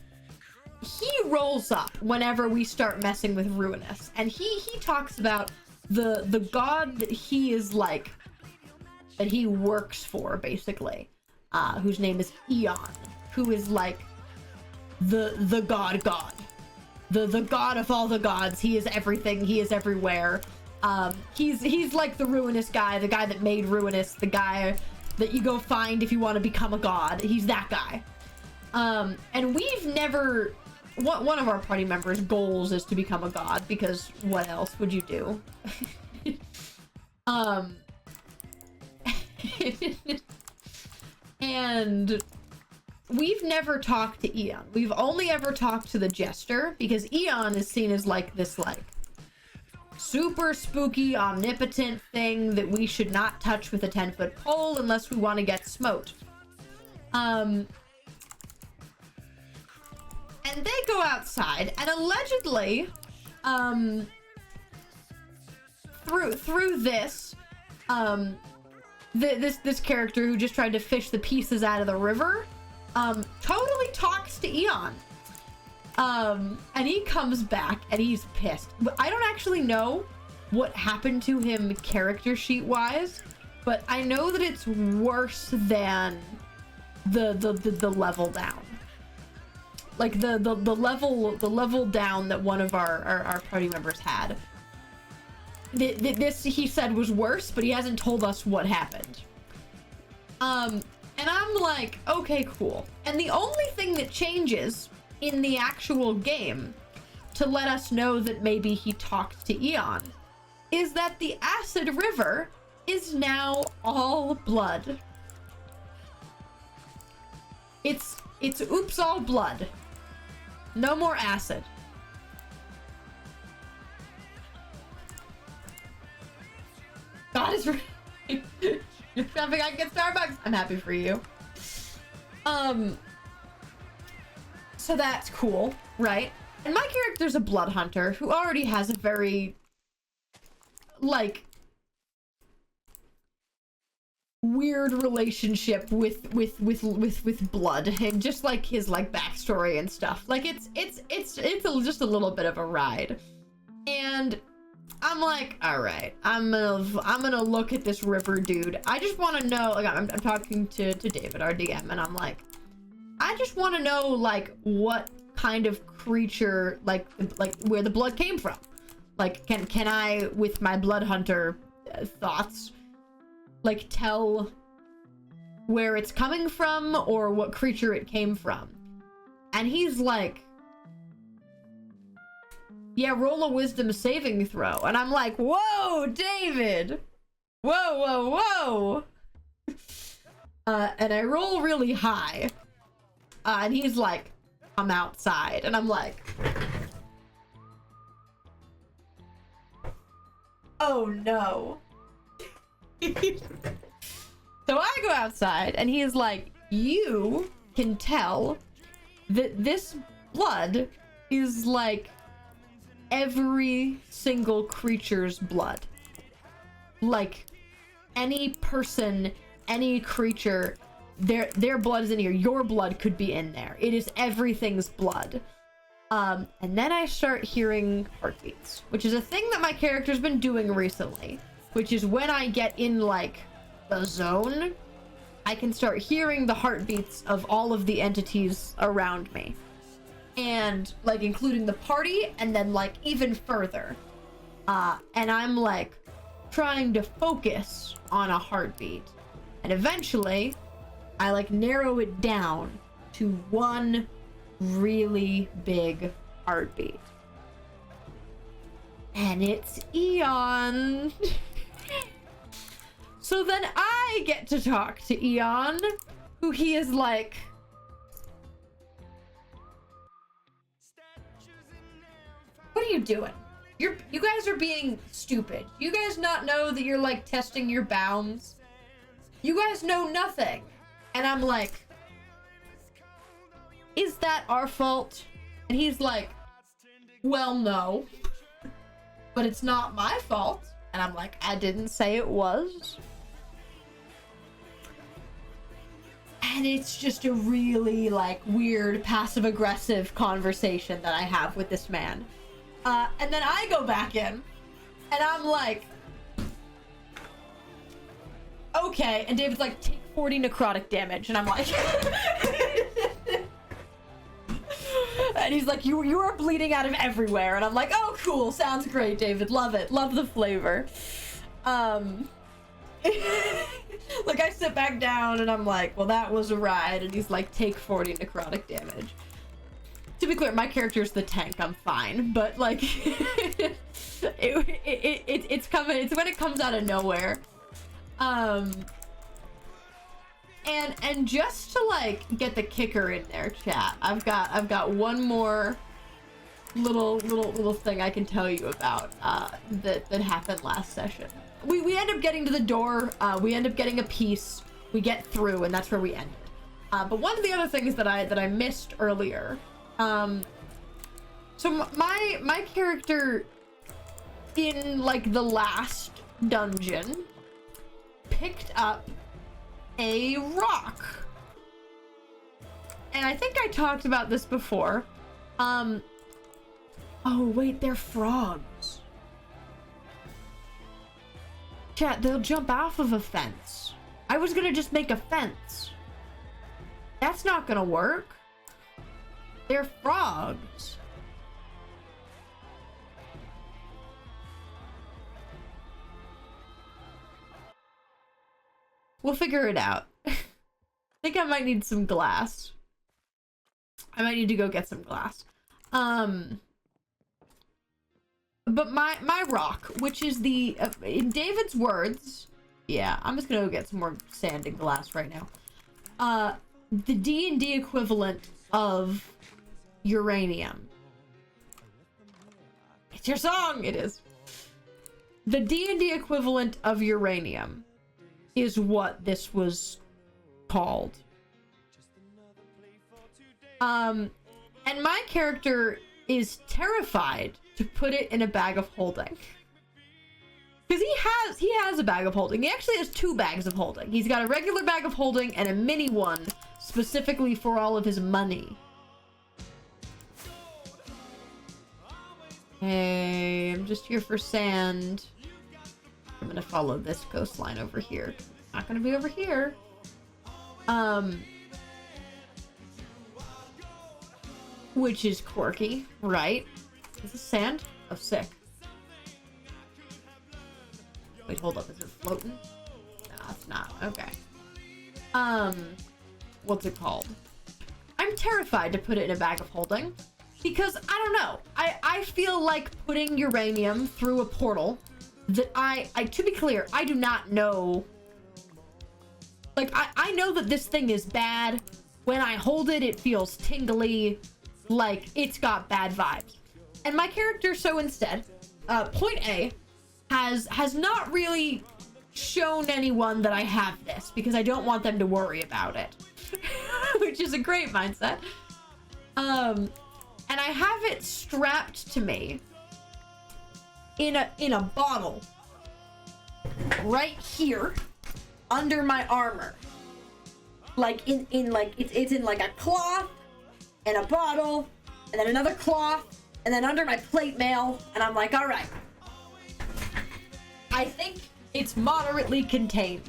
[SPEAKER 1] he rolls up whenever we start messing with Ruinous. And he talks about the god that he is like, that he works for, basically, whose name is Eon, who is like the god, the god of all the gods. He is everything. He is everywhere. He's like the Ruinous guy, the guy that made Ruinous, the guy that you go find if you want to become a god. He's that guy. And we've never, one of our party members' goals is to become a god, because what else would you do? And we've never talked to Eon. We've only ever talked to the Jester, because Eon is seen as like this like super spooky, omnipotent thing that we should not touch with a 10-foot pole unless we want to get smote. And they go outside, and allegedly, through this, this character who just tried to fish the pieces out of the river, totally talks to Eon. And he comes back and he's pissed. But I don't actually know what happened to him character sheet wise, but I know that it's worse than the level down. Like the level down that one of our party members had. This he said was worse, but he hasn't told us what happened. And I'm like, okay, cool. And the only thing that changes in the actual game to let us know that maybe he talked to Eon is that the acid river is now all blood. It's oops all blood. No more acid. God is right. You're jumping. I can get Starbucks. I'm happy for you. So that's cool, right? And my character's a blood hunter who already has a very, like, weird relationship with blood, and just like his like backstory and stuff. Like it's just a little bit of a ride. And I'm like, all right, I'm gonna look at this river dude. I just want to know, like, I'm talking to David, our DM, and I'm like, I just want to know, like, what kind of creature, like where the blood came from. Like, can I, with my blood hunter thoughts, like, tell where it's coming from or what creature it came from? And he's like, yeah, roll a wisdom saving throw. And I'm like, whoa, David! Whoa. And I roll really high. And he's like, I'm outside. And I'm like, oh no. So I go outside and he's like, you can tell that this blood is like every single creature's blood. Like any person, any creature, their blood is in here. Your blood could be in there. It is everything's blood. And then I start hearing heartbeats, which is a thing that my character's been doing recently, which is when I get in, like, the zone, I can start hearing the heartbeats of all of the entities around me. And, like, including the party, and then, like, even further. And I'm, like, trying to focus on a heartbeat. And eventually, I, like, narrow it down to one really big heartbeat. And it's Eon. So then I get to talk to Eon, who he is like, what are you doing? You guys are being stupid. You guys not know that you're, like, testing your bounds? You guys know nothing. And I'm like, is that our fault? And he's like, well, no. But it's not my fault. And I'm like, I didn't say it was. And it's just a really, like, weird passive-aggressive conversation that I have with this man. And then I go back in, and I'm like, okay. And David's like, take 40 necrotic damage. And I'm like, and he's like, you are bleeding out of everywhere. And I'm like, oh, cool. Sounds great, David. Love it. Love the flavor. Like, I sit back down and I'm like, well, that was a ride. And he's like, take 40 necrotic damage. To be clear, my character's the tank. I'm fine, but, like, it's coming. It's when it comes out of nowhere. And just to, like, get the kicker in there, chat, I've got one more little thing I can tell you about that happened last session. We end up getting to the door. We end up getting a piece. We get through, and that's where we ended. But one of the other things that I missed earlier. So my character in, like, the last dungeon picked up a rock. And I think I talked about this before. Oh wait, they're frogs. Chat, they'll jump off of a fence. I was gonna just make a fence. That's not gonna work. They're frogs. We'll figure it out. I think I might need some glass. I might need to go get some glass. But my rock, which is the in David's words, yeah, I'm just gonna go get some more sand and glass right now. The D&D equivalent of uranium. It's your song. It is. The D&D equivalent of uranium is what this was called. And my character is terrified to put it in a bag of holding. Because he has a bag of holding. He actually has 2 bags of holding. He's got a regular bag of holding and a mini one specifically for all of his money. Hey, I'm just here for sand. I'm gonna follow this coastline over here. Not gonna be over here. Which is quirky, right? Is this sand? Oh, sick. Wait, hold up. Is it floating? No, it's not. Okay. What's it called? I'm terrified to put it in a bag of holding. Because, I don't know. I feel like putting uranium through a portal that I to be clear, I do not know. Like, I know that this thing is bad. When I hold it, it feels tingly. Like, it's got bad vibes. And my character, so instead, point A, has not really shown anyone that I have this, because I don't want them to worry about it. Which is a great mindset. And I have it strapped to me in a bottle right here. under my armor. Like in like it's in like a cloth and a bottle and then another cloth and then under my plate mail, and I'm like, all right, I think it's moderately contained.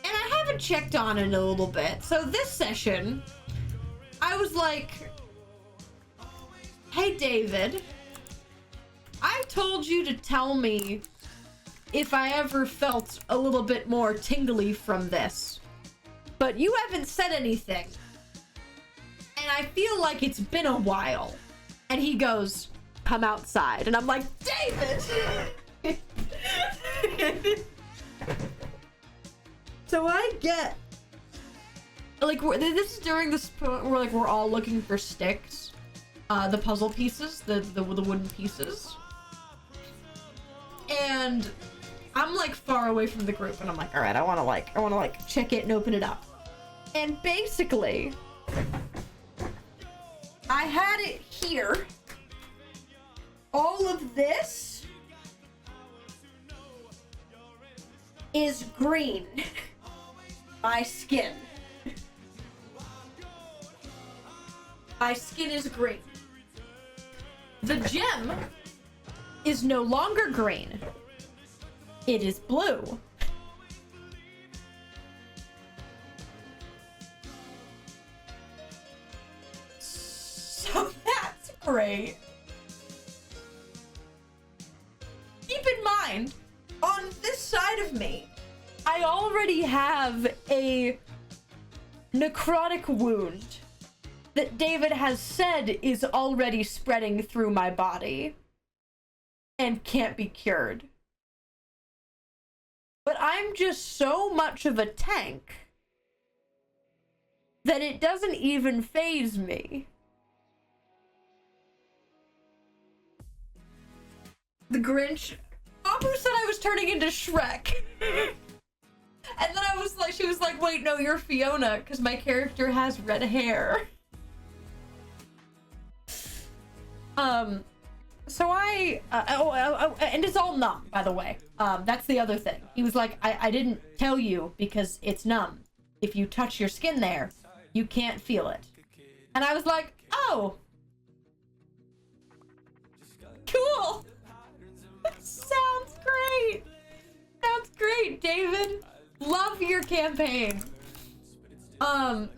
[SPEAKER 1] And I haven't checked on it in a little bit. So this session, I was like, hey David, I told you to tell me if I ever felt a little bit more tingly from this, but you haven't said anything. And I feel like it's been a while. And he goes, come outside. And I'm like, David! So I get, like, this is during this point where, like, we're all looking for sticks. The puzzle pieces, the wooden pieces. And I'm, like, far away from the group, and I'm like, all right, I want to check it and open it up. And basically, I had it here. All of this is green. My skin. My skin is green. The gem is no longer green. It is blue. So that's great. Keep in mind, on this side of me, I already have a necrotic wound that David has said is already spreading through my body and can't be cured. But I'm just so much of a tank that it doesn't even faze me. The Grinch. Abu said I was turning into Shrek. And then I was like, she was like, wait, no, you're Fiona, because my character has red hair. So and it's all numb, by the way. That's the other thing. He was like, I didn't tell you because it's numb. If you touch your skin there, you can't feel it. And I was like, oh. Cool. Sounds great. Sounds great, David. Love your campaign. No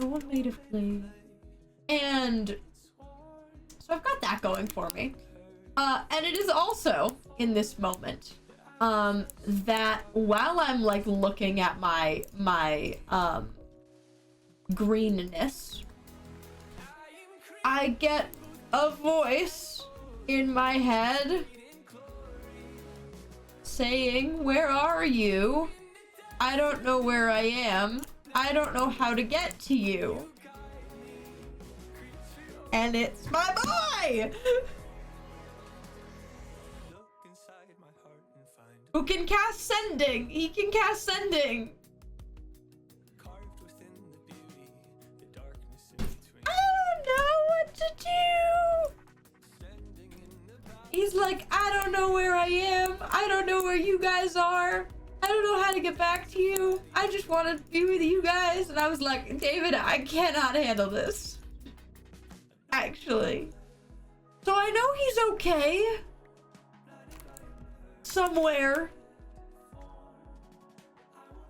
[SPEAKER 1] one made a flame. And so I've got that going for me. And it is also in this moment that while I'm like looking at my greenness, I get a voice in my head saying, where are you? I don't know where I am. I don't know how to get to you. And it's my boy! Who can cast sending? He can cast sending. I don't know what to do. He's like, I don't know where I am. I don't know where you guys are. I don't know how to get back to you. I just want to be with you guys. And I was like, David, I cannot handle this. Actually. So I know he's okay. Somewhere.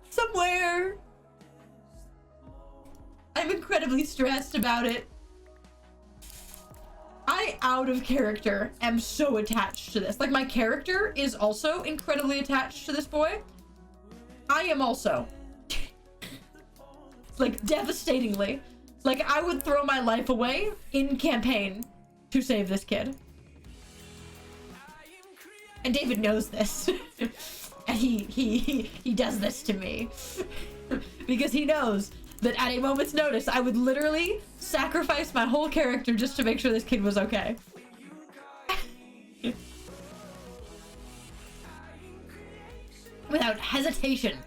[SPEAKER 1] Somewhere. I'm incredibly stressed about it. I, out of character, am so attached to this. Like, my character is also incredibly attached to this boy. I am also. Like, devastatingly. Like, I would throw my life away in campaign to save this kid. And David knows this. And he does this to me. Because he knows that at a moment's notice, I would literally sacrifice my whole character just to make sure this kid was okay. Without hesitation.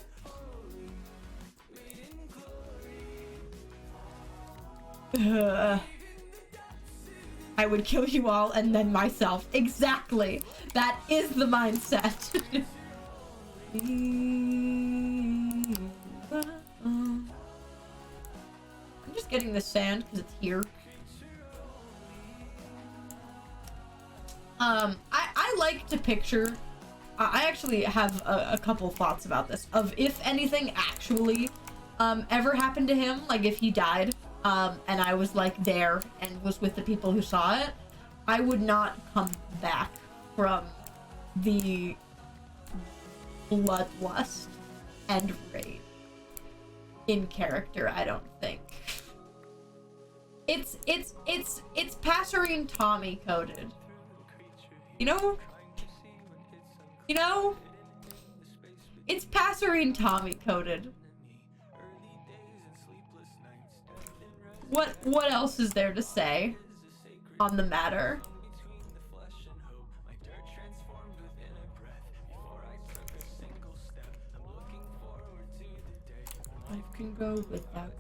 [SPEAKER 1] I would kill you all and then myself. Exactly. That is the mindset. I'm just getting the sand because it's here. I like to picture, I actually have a couple thoughts about this, of if anything actually ever happened to him, like if he died, and I was like there and was with the people who saw it, I would not come back from the bloodlust and rage in character, I don't think. It's Passerine Tommy coded. You know? You know? It's Passerine Tommy coded. What else is there to say on the matter? Life can go without.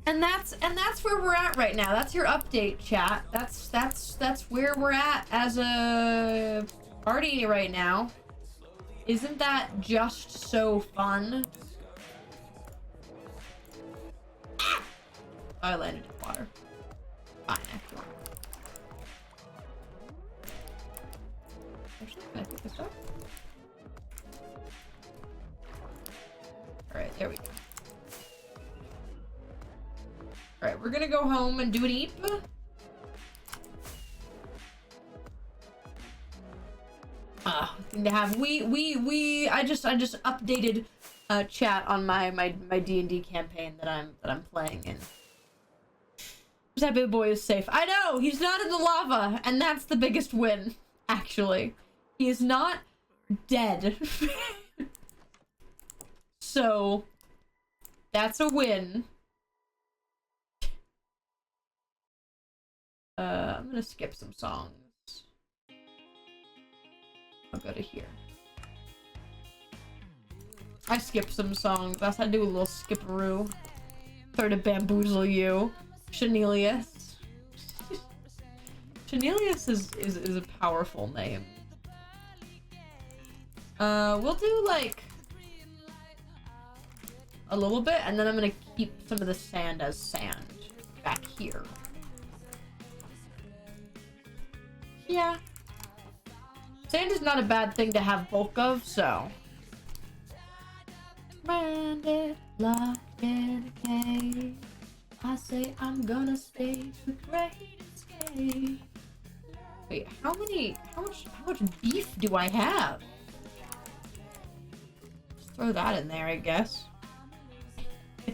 [SPEAKER 1] And that's where we're at right now. That's your update, chat. That's where we're at as a party right now. Isn't that just so fun? Ah! Oh, I landed in water. Fine, actually. Actually, can I pick this up? Alright, there we go. Alright, we're gonna go home and do an eat. Thing to have. I just updated chat on my D&D campaign that I'm playing, and just happy the boy is safe. I know, he's not in the lava, and that's the biggest win, actually. He is not dead. So that's a win. I'm gonna skip some songs. I'll go to here. I skipped some songs. I had to do a little skipperoo. Sort of bamboozle you. Chenelius. Chenelius is a powerful name. We'll do like a little bit, and then I'm gonna keep some of the sand as sand back here. Yeah. Sand is not a bad thing to have bulk of, so. Branded, locked in a cage. I say I'm gonna stay the great escape. Wait, how much beef do I have? Just throw that in there, I guess. Do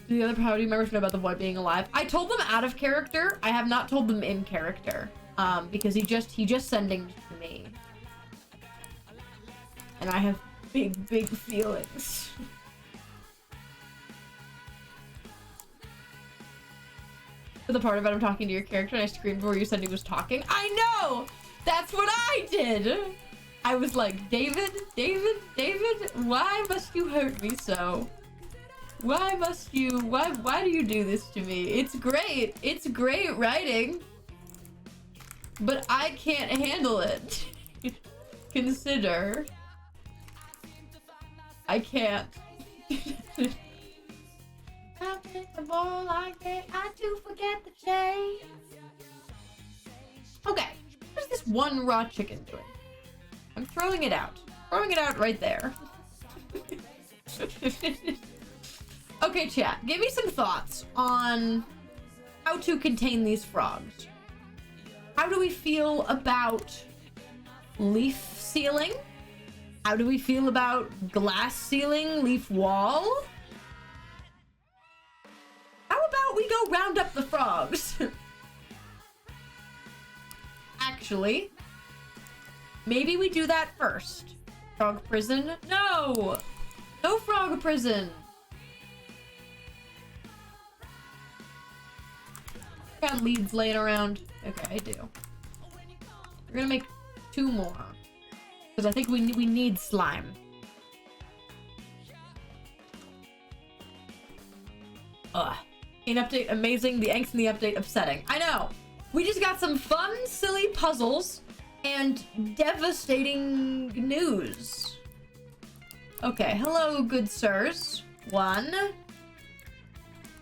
[SPEAKER 1] the other party members know about the boy being alive? I told them out of character. I have not told them in character. Because he just sending to me. And I have big feelings. For the part about him talking to your character, and I screamed before you said he was talking. I know! That's what I did! I was like, David, why must you hurt me so? Why do you do this to me? It's great writing. But I can't handle it. Consider. I can't. I do forget the change. Okay. What's this one raw chicken doing? I'm throwing it out. Throwing it out right there. Okay, chat. Give me some thoughts on how to contain these frogs. How do we feel about leaf ceiling? How do we feel about glass ceiling, leaf wall? How about we go round up the frogs? Actually, maybe we do that first. Frog prison? No! No frog prison! Got leads laying around. Okay, I do. We're gonna make 2 more. Because I think we need slime. Ugh. An update amazing, the angst in the update upsetting. I know! We just got some fun, silly puzzles and devastating news. Okay, hello, good sirs. 1,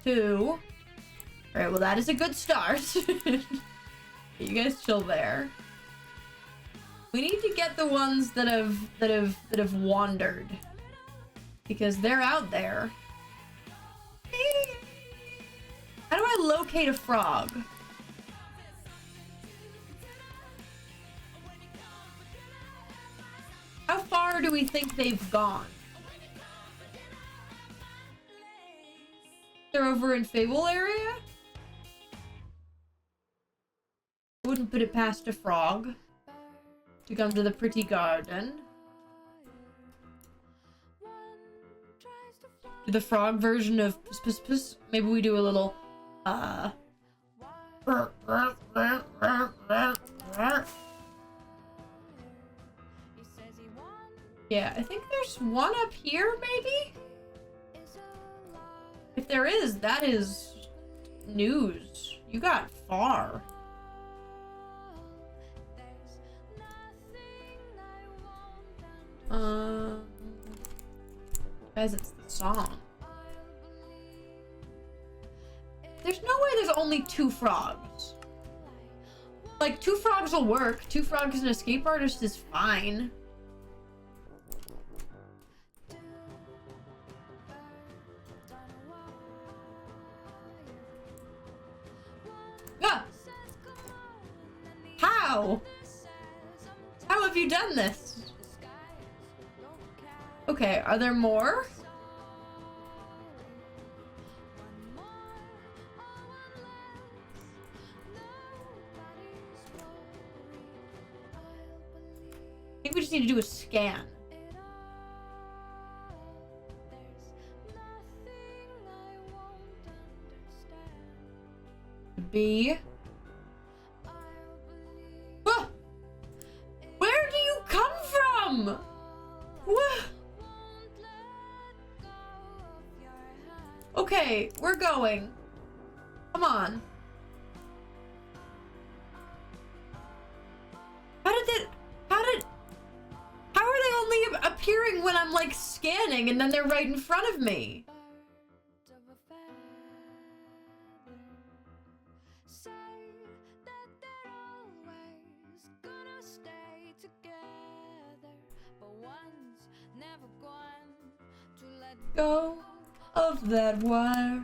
[SPEAKER 1] 2. Alright, well that is a good start. You guys chill there. We need to get the ones that have wandered. Because they're out there. How do I locate a frog? How far do we think they've gone? They're over in Fable area? Wouldn't put it past a frog to come to the pretty garden. Do the frog version of maybe we do a little yeah, I think there's one up here, maybe? If there is, that is news. You got far. Guys, it's the song. There's no way there's only 2 frogs. Like, 2 frogs will work. 2 frogs and an escape artist is fine. Ah! How? How have you done this? Okay, are there more? I think we just need to do a scan. B. Ah! Where do you come from? What? Okay, we're going. Come on. How are they only appearing when I'm like scanning and then they're right in front of me? Go of that wire.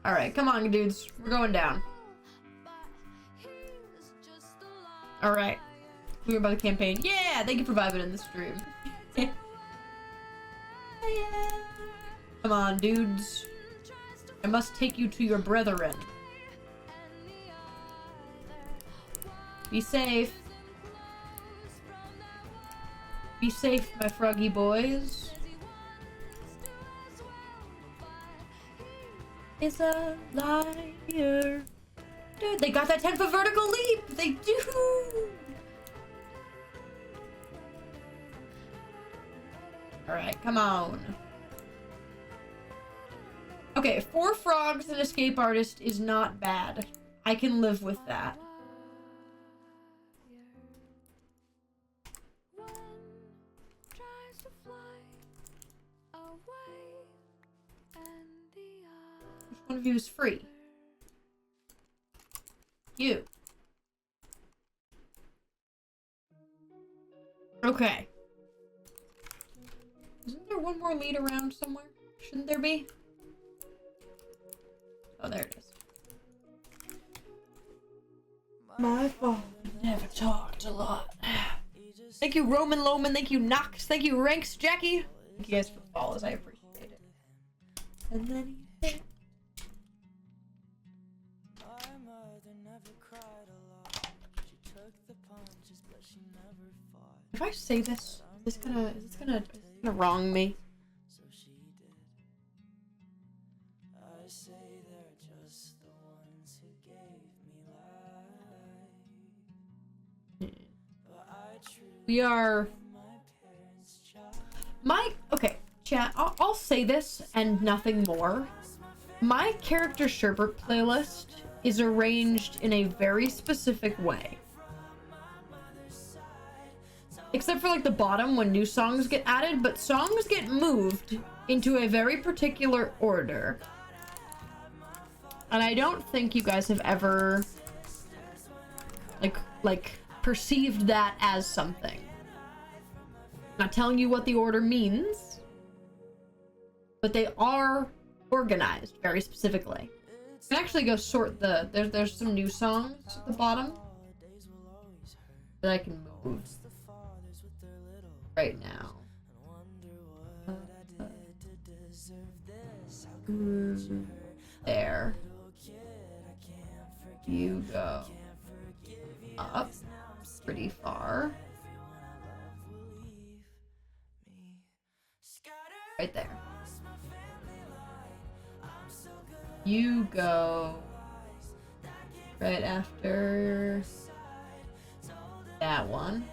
[SPEAKER 1] Alright, come on, dudes. We're going down. Alright. We were about the campaign. Yeah! Thank you for vibing in the stream. Come on, dudes. I must take you to your brethren. Be safe. Be safe, my froggy boys. Is a liar. Dude, they got that 10-foot vertical leap! They do! Alright, come on. Okay, 4 frogs and escape artist is not bad. I can live with that. Which one of you is free? You. Okay. Isn't there one more lead around somewhere? Shouldn't there be? Oh, there it is. My father never talked a lot. Thank you, Roman Loman. Thank you, Nox. Thank you, Ranks Jackie. Thank you guys for the follows. I appreciate it. And then he said, if I say this, is this gonna wrong me? We are... okay, chat, I'll say this and nothing more. my character sherbet playlist is arranged in a very specific way. Except for like the bottom when new songs get added, but songs get moved into a very particular order. And I don't think you guys have ever like perceived that as something. Not telling you what the order means, but they are organized very specifically. You can actually go sort the there's some new songs at the bottom that I can move right now. There. You go up pretty far. Right there. You go right after that one.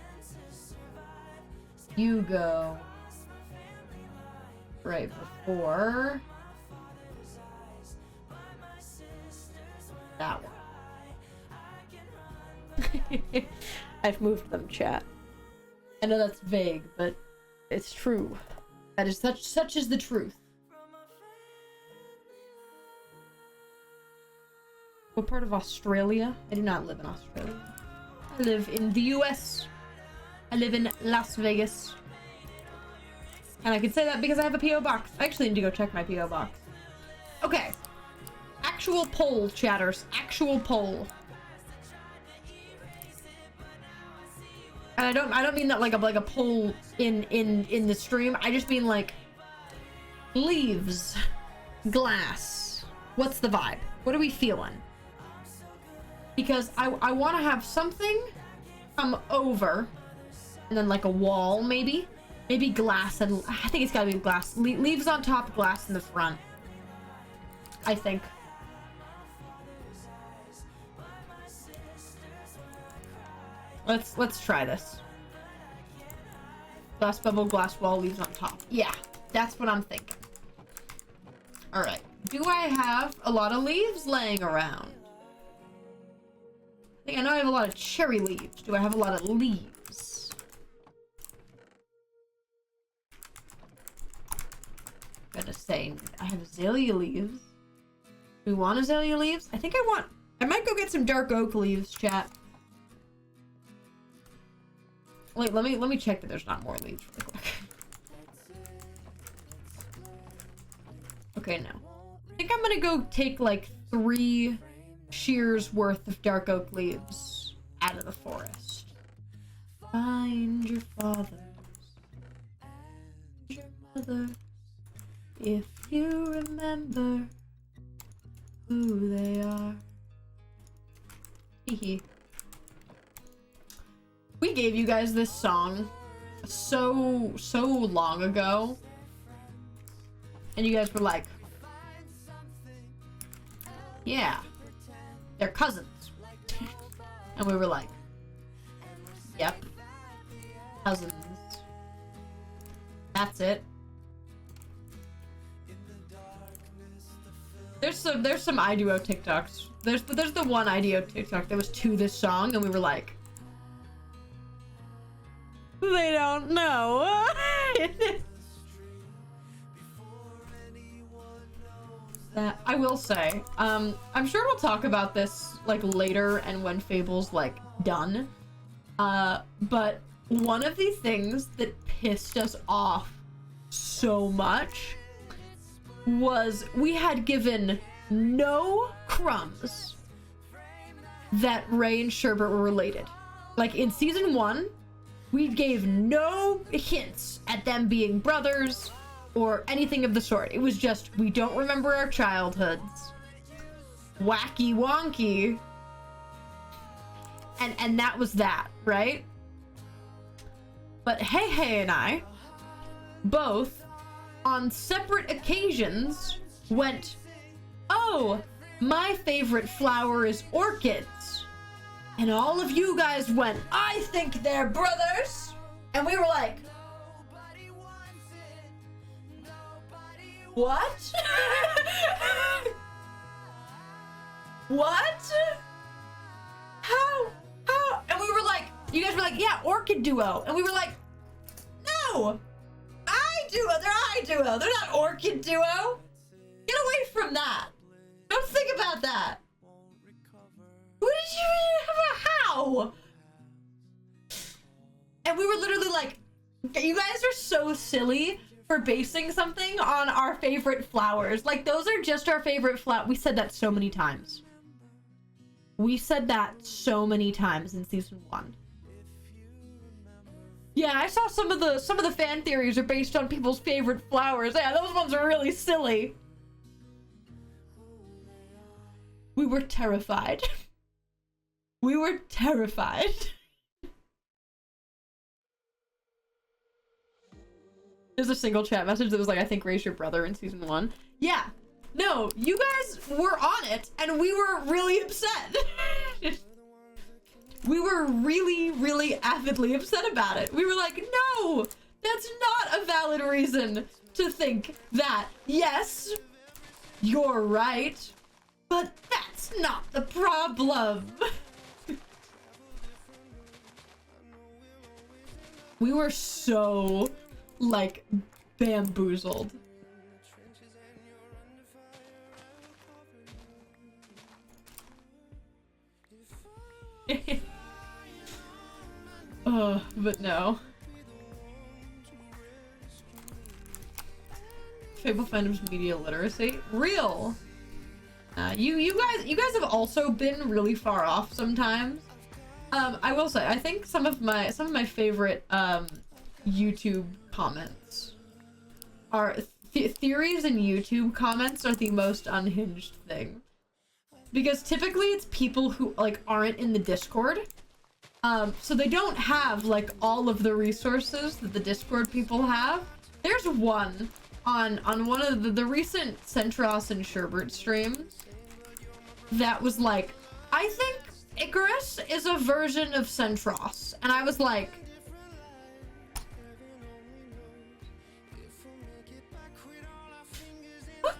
[SPEAKER 1] You go right before that one. I've moved them, chat. I know that's vague, but it's true. That is such is the truth. What part of Australia? I do not live in Australia. I live in the US. I live in Las Vegas. And I can say that because I have a P.O. box. I actually need to go check my P.O. box. Okay. Actual poll, chatters. Actual poll. And I don't mean that like a poll in the stream. I just mean like leaves, glass. What's the vibe? What are we feeling? Because I want to have something come over, and then like a wall maybe glass, and I think it's gotta be glass. Leaves on top, glass in the front. I think. Let's try this. Glass bubble, glass wall, leaves on top. Yeah, that's what I'm thinking. All right. Do I have a lot of leaves laying around? I know I have a lot of cherry leaves. Do I have a lot of leaves? Gotta say, I have azalea leaves. Do we want azalea leaves? I think I might go get some dark oak leaves, chat. Wait, let me check that there's not more leaves really quick. Okay, no. I think I'm gonna go take like 3 shears worth of dark oak leaves out of the forest. Find your fathers and your mothers, if you remember who they are. Hee. We gave you guys this song so long ago, and you guys were like, yeah, they're cousins. And we were like, yep, cousins. That's it. There's some IDO TikToks. There's the one IDO TikTok that was to this song, and we were like, they don't know. That I will say, I'm sure we'll talk about this like later and when Fable's like done. But one of the things that pissed us off so much was we had given no crumbs that Ray and Sherbert were related. Like in season 1, we gave no hints at them being brothers or anything of the sort. It was just, we don't remember our childhoods. Wacky wonky. And that was that, right? But Hey and I both on separate occasions went, oh, my favorite flower is orchids. And all of you guys went, I think they're brothers. And we were like, what? What? How? And we were like, you guys were like, yeah, Orchid Duo. And we were like, no, I Duo, they're I Duo. They're not Orchid Duo. Get away from that. Don't think about that. What did you, how? And we were literally like, you guys are so silly for basing something on our favorite flowers. Like, those are just our favorite flowers. We said that so many times. We said that so many times in season 1. Yeah, I saw some of the fan theories are based on people's favorite flowers. Yeah, those ones are really silly. We were terrified. We were terrified. There's a single chat message that was like, I think Ray's your brother in season 1. Yeah. No, you guys were on it, and we were really upset. We were really, really avidly upset about it. We were like, no, that's not a valid reason to think that. Yes, you're right, but that's not the problem. We were so, like, bamboozled. But no. Fable fandom's media literacy? Real! You guys have also been really far off sometimes. I will say, I think some of my favorite YouTube comments are theories, and YouTube comments are the most unhinged thing. Because typically it's people who like aren't in the Discord. So they don't have like all of the resources that the Discord people have. There's one on one of the recent Centros and Sherbert streams that was like, I think Icarus is a version of Centros. And I was like, what?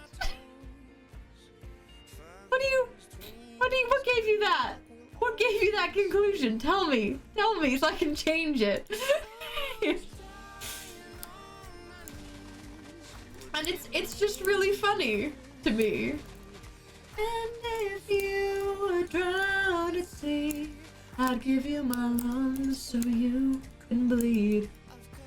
[SPEAKER 1] What gave you that? What gave you that conclusion? Tell me so I can change it. And it's just really funny to me. And if you were drowned at sea, I'd give you my lungs so you can bleed.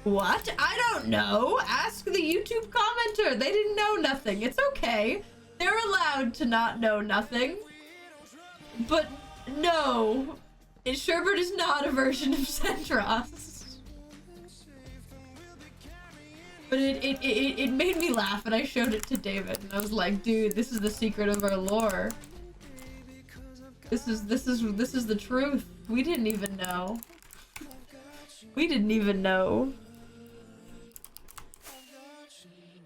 [SPEAKER 1] What? I don't know. Ask the YouTube commenter. They didn't know nothing. It's okay. They're allowed to not know nothing. But no, Sherbert is not a version of Centros. But it made me laugh, and I showed it to David, and I was like, dude, this is the secret of our lore. This is the truth. We didn't even know. We didn't even know.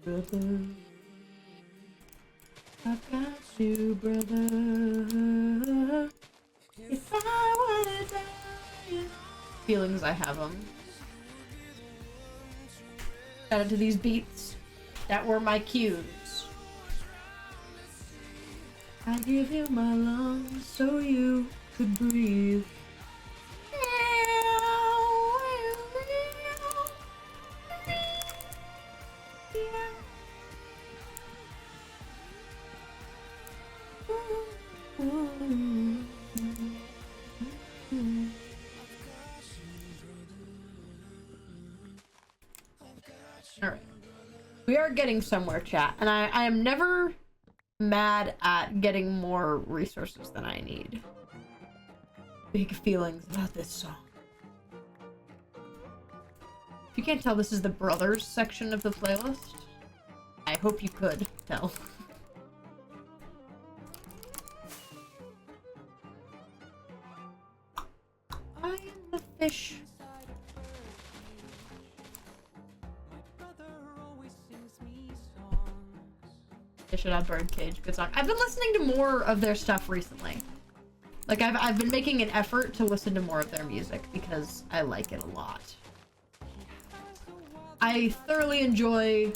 [SPEAKER 1] Brother, I've got you, brother. If I were to die. Feelings, I have them. Shout out to these beats. That were my cues. I give you my lungs so you could breathe. Alright. We are getting somewhere, chat, and I am never mad at getting more resources than I need. Big feelings about this song. If you can't tell, this is the brothers section of the playlist. I hope you could tell. I am the fish. Fish It Out Birdcage, good song. I've been listening to more of their stuff recently. Like, I've been making an effort to listen to more of their music because I like it a lot. I thoroughly enjoy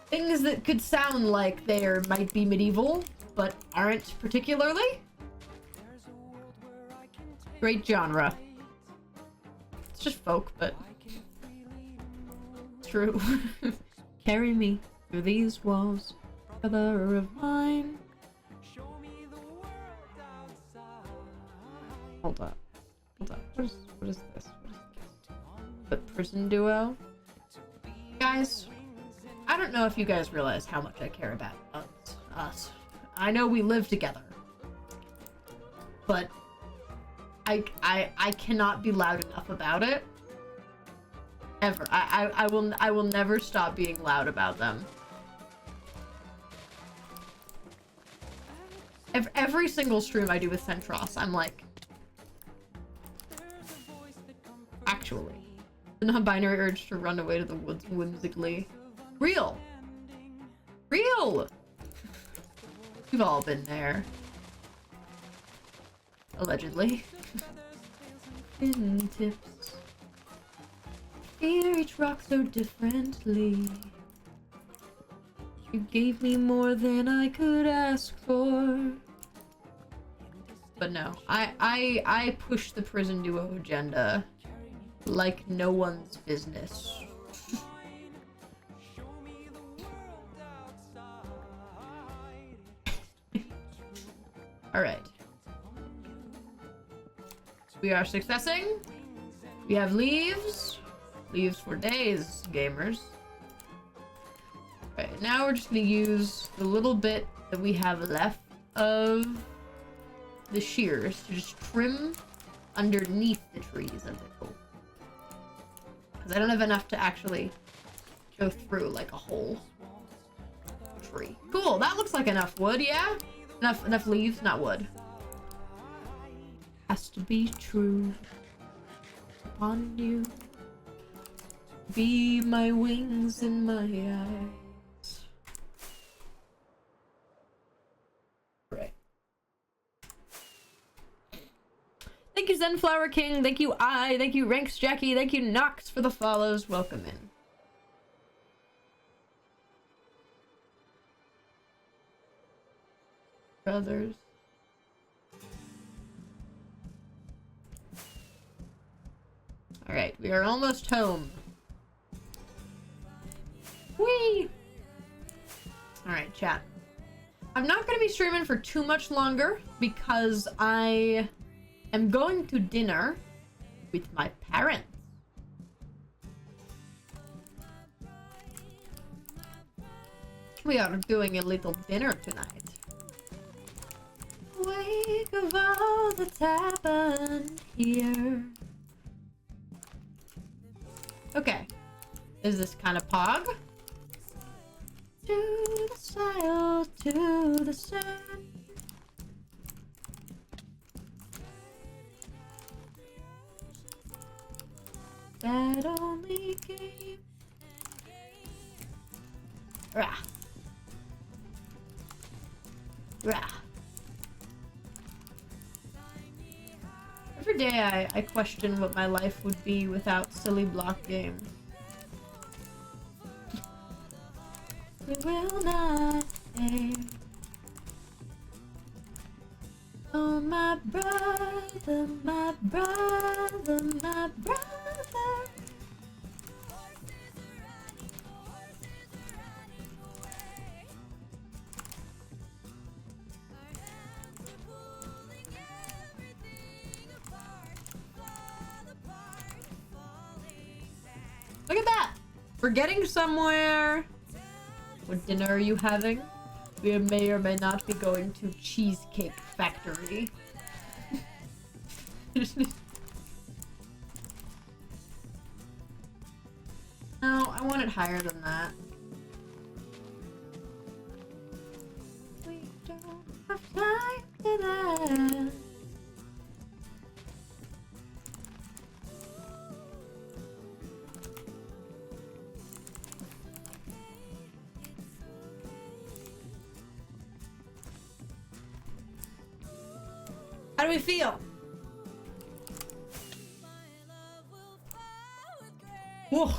[SPEAKER 1] things that could sound like they might be medieval, but aren't particularly. Great genre. It's just folk, but it's true. Carry me through these walls, brother of mine. Hold up. Hold up. What is this? What is this? The prison duo? Guys, I don't know if you guys realize how much I care about us. I know we live together, but I cannot be loud enough about it. Ever. I will never stop being loud about them. Every single stream I do with Centros, I'm like, actually, the non-binary urge to run away to the woods whimsically. Real! Real! We've all been there. Allegedly. Tips. Fear each rock so differently. You gave me more than I could ask for. But no, I push the prison duo agenda like no one's business. Alright. We are successing. We have leaves. Leaves for days, gamers. Right, now we're just gonna use the little bit that we have left of the shears to just trim underneath the trees a little. Because I don't have enough to actually go through like a whole tree. Cool, that looks like enough wood, yeah? Enough leaves, not wood. Has to be true upon you. Be my wings in my eyes. Right. Thank you, Zenflower King. Thank you, Thank you, Ranks Jackie. Thank you, Nox, for the follows. Welcome in. Brothers. Alright, we are almost home. Whee! Alright, chat. I'm not going to be streaming for too much longer because I am going to dinner with my parents. We are doing a little dinner tonight. Wake of all that's happened here. Okay. Is this kind of pog? To the sail, to the sun. That only game. Rah. Rah. Every day I question what my life would be without silly block games. We will not stay. Oh, my brother, my brother, my brother. Look at that! We're getting somewhere. What dinner are you having? We may or may not be going to Cheesecake Factory. No, I want it higher than that. We don't have time for that. How do we feel? Whoa.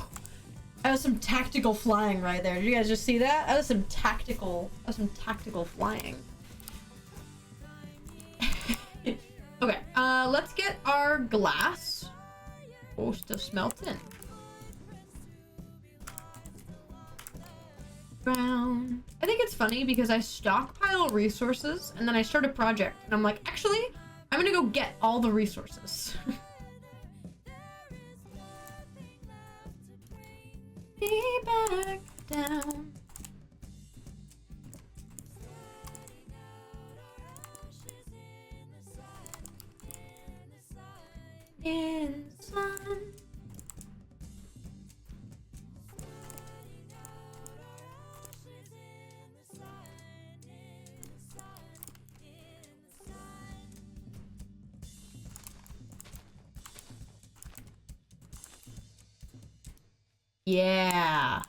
[SPEAKER 1] That was some tactical flying right there. Did you guys just see that? That was some tactical flying. let's get our glass. Oh, still smelting. Brown. I think it's funny because I stockpile resources and then I start a project and I'm like, actually, I'm gonna go get all the resources. Be back down. In the sun. Yeah.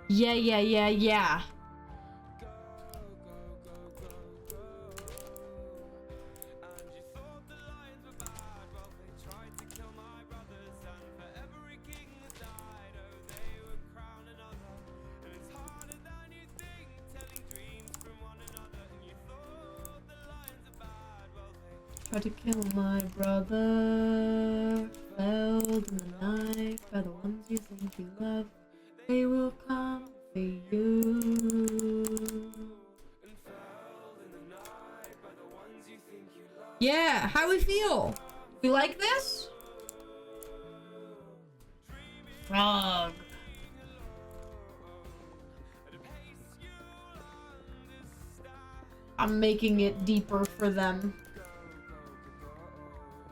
[SPEAKER 1] Yeah. Yeah. Tried to kill my brother, felled in the night by the ones you think you love. They will come for you. Yeah, how we feel? We like this? Frog. I'm making it deeper for them.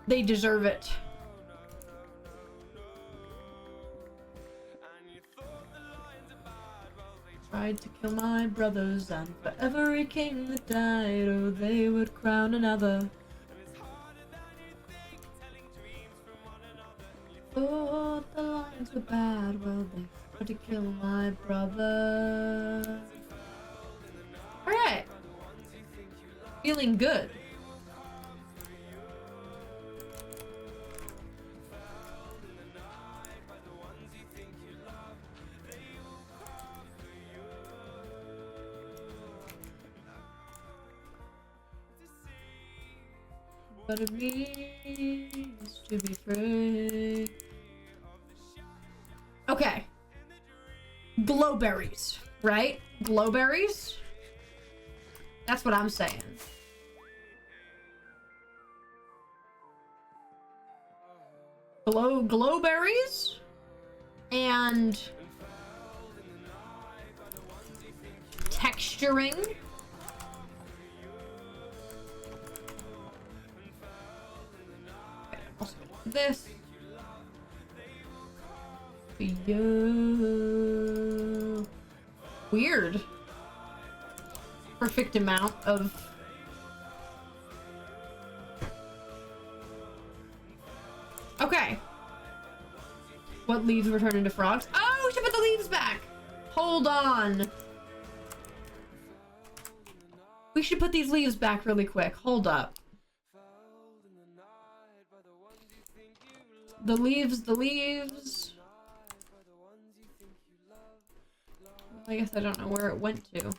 [SPEAKER 1] They deserve it. Tried to kill my brothers, and for every king that died, oh, they would crown another. Thought the lions were bad, well, they tried to kill my brother. Alright. Feeling good. But it means to be free. Okay. Glowberries, right? Glowberries? That's what I'm saying. Glowberries? And texturing? This for you. Weird. Perfect amount of okay. What leaves were turned into frogs? Oh, we should put the leaves back. Hold on. We should put these leaves back really quick. Hold up. The leaves. I guess I don't know where it went to.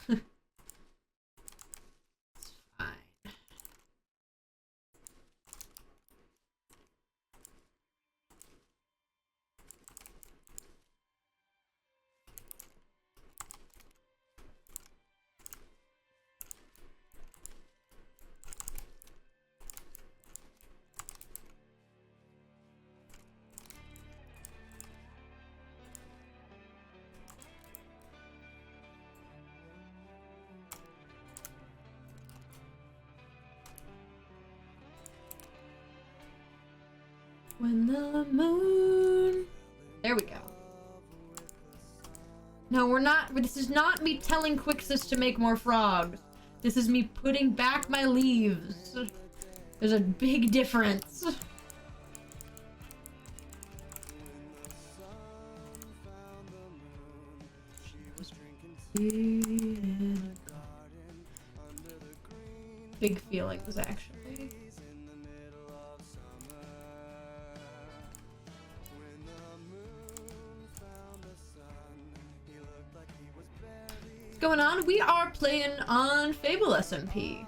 [SPEAKER 1] It's fine. When the moon... There we go. No, we're not... This is not me telling Quixus to make more frogs. This is me putting back my leaves. There's a big difference. big feelings, actually. What's going on? We are playing on Fable SMP.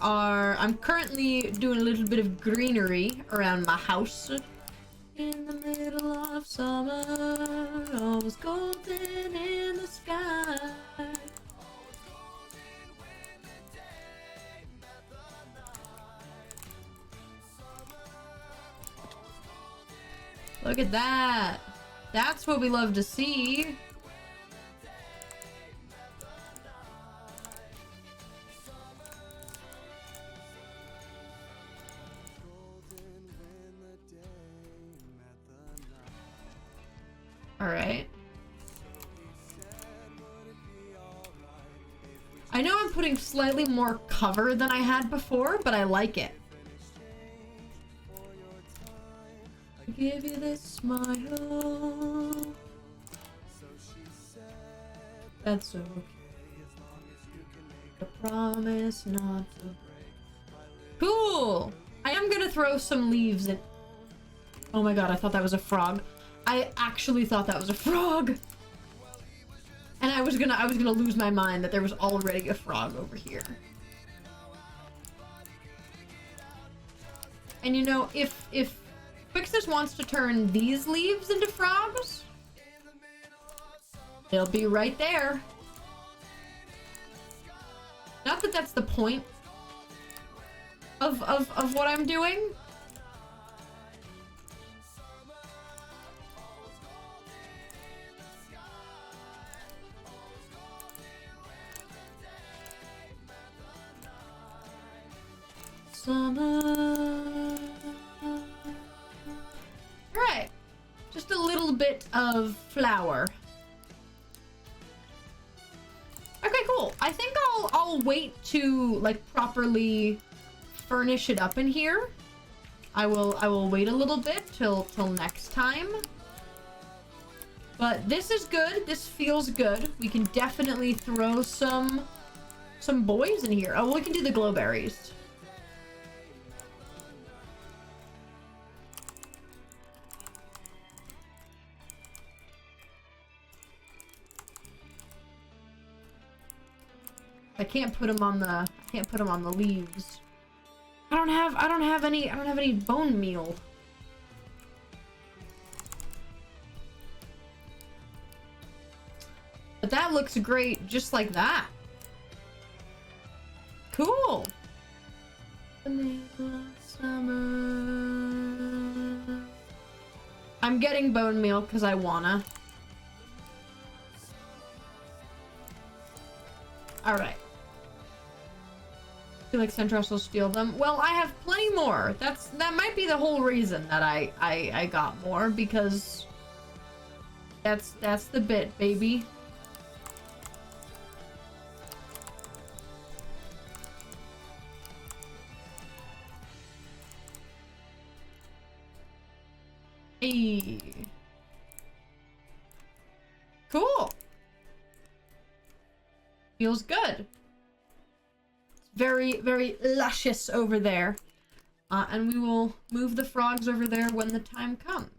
[SPEAKER 1] I'm currently doing a little bit of greenery around my house. In the middle of summer, all was golden in the sky. Look at that. That's what we love to see. All right. I know I'm putting slightly more cover than I had before, but I like it. I give you this smile. That's okay. A promise not to break. Cool! I am gonna throw some leaves in. Oh my god, I thought that was a frog. I actually thought that was a frog. And I was gonna lose my mind that there was already a frog over here. And you know, if Quixus wants to turn these leaves into frogs, they'll be right there. Not that that's the point of what I'm doing. Summer. Right. Just a little bit of flour. Okay, cool. I think I'll wait to like properly furnish it up in here. I will wait a little bit till next time. But this is good. This feels good. We can definitely throw some boys in here. Oh, we can do the glowberries. I can't put them on the leaves. I don't have any bone meal. But that looks great just like that. Cool. Summer. I'm getting bone meal because I wanna. Alright. I feel like Centros will steal them. Well, I have plenty more. That might be the whole reason that I got more, because that's the bit, baby. Hey. Cool. Feels good. Very, very luscious over there. And we will move the frogs over there when the time comes.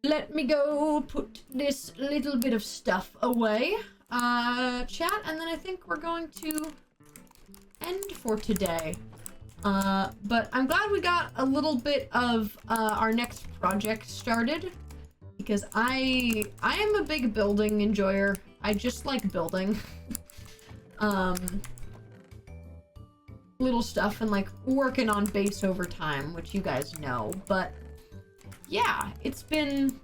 [SPEAKER 1] Let me go put this little bit of stuff away. Chat, and then I think we're going to end for today. But I'm glad we got a little bit of our next project started, because I am a big building enjoyer. I just like building. Little stuff and like working on base over time, which you guys know. But yeah, it's been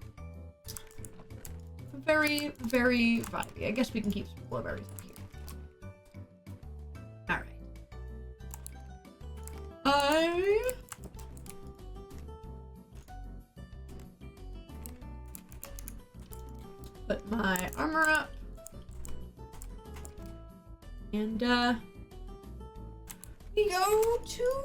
[SPEAKER 1] very, very vibey. I guess we can keep some blueberries up here. All right. I put my armor up. And we go to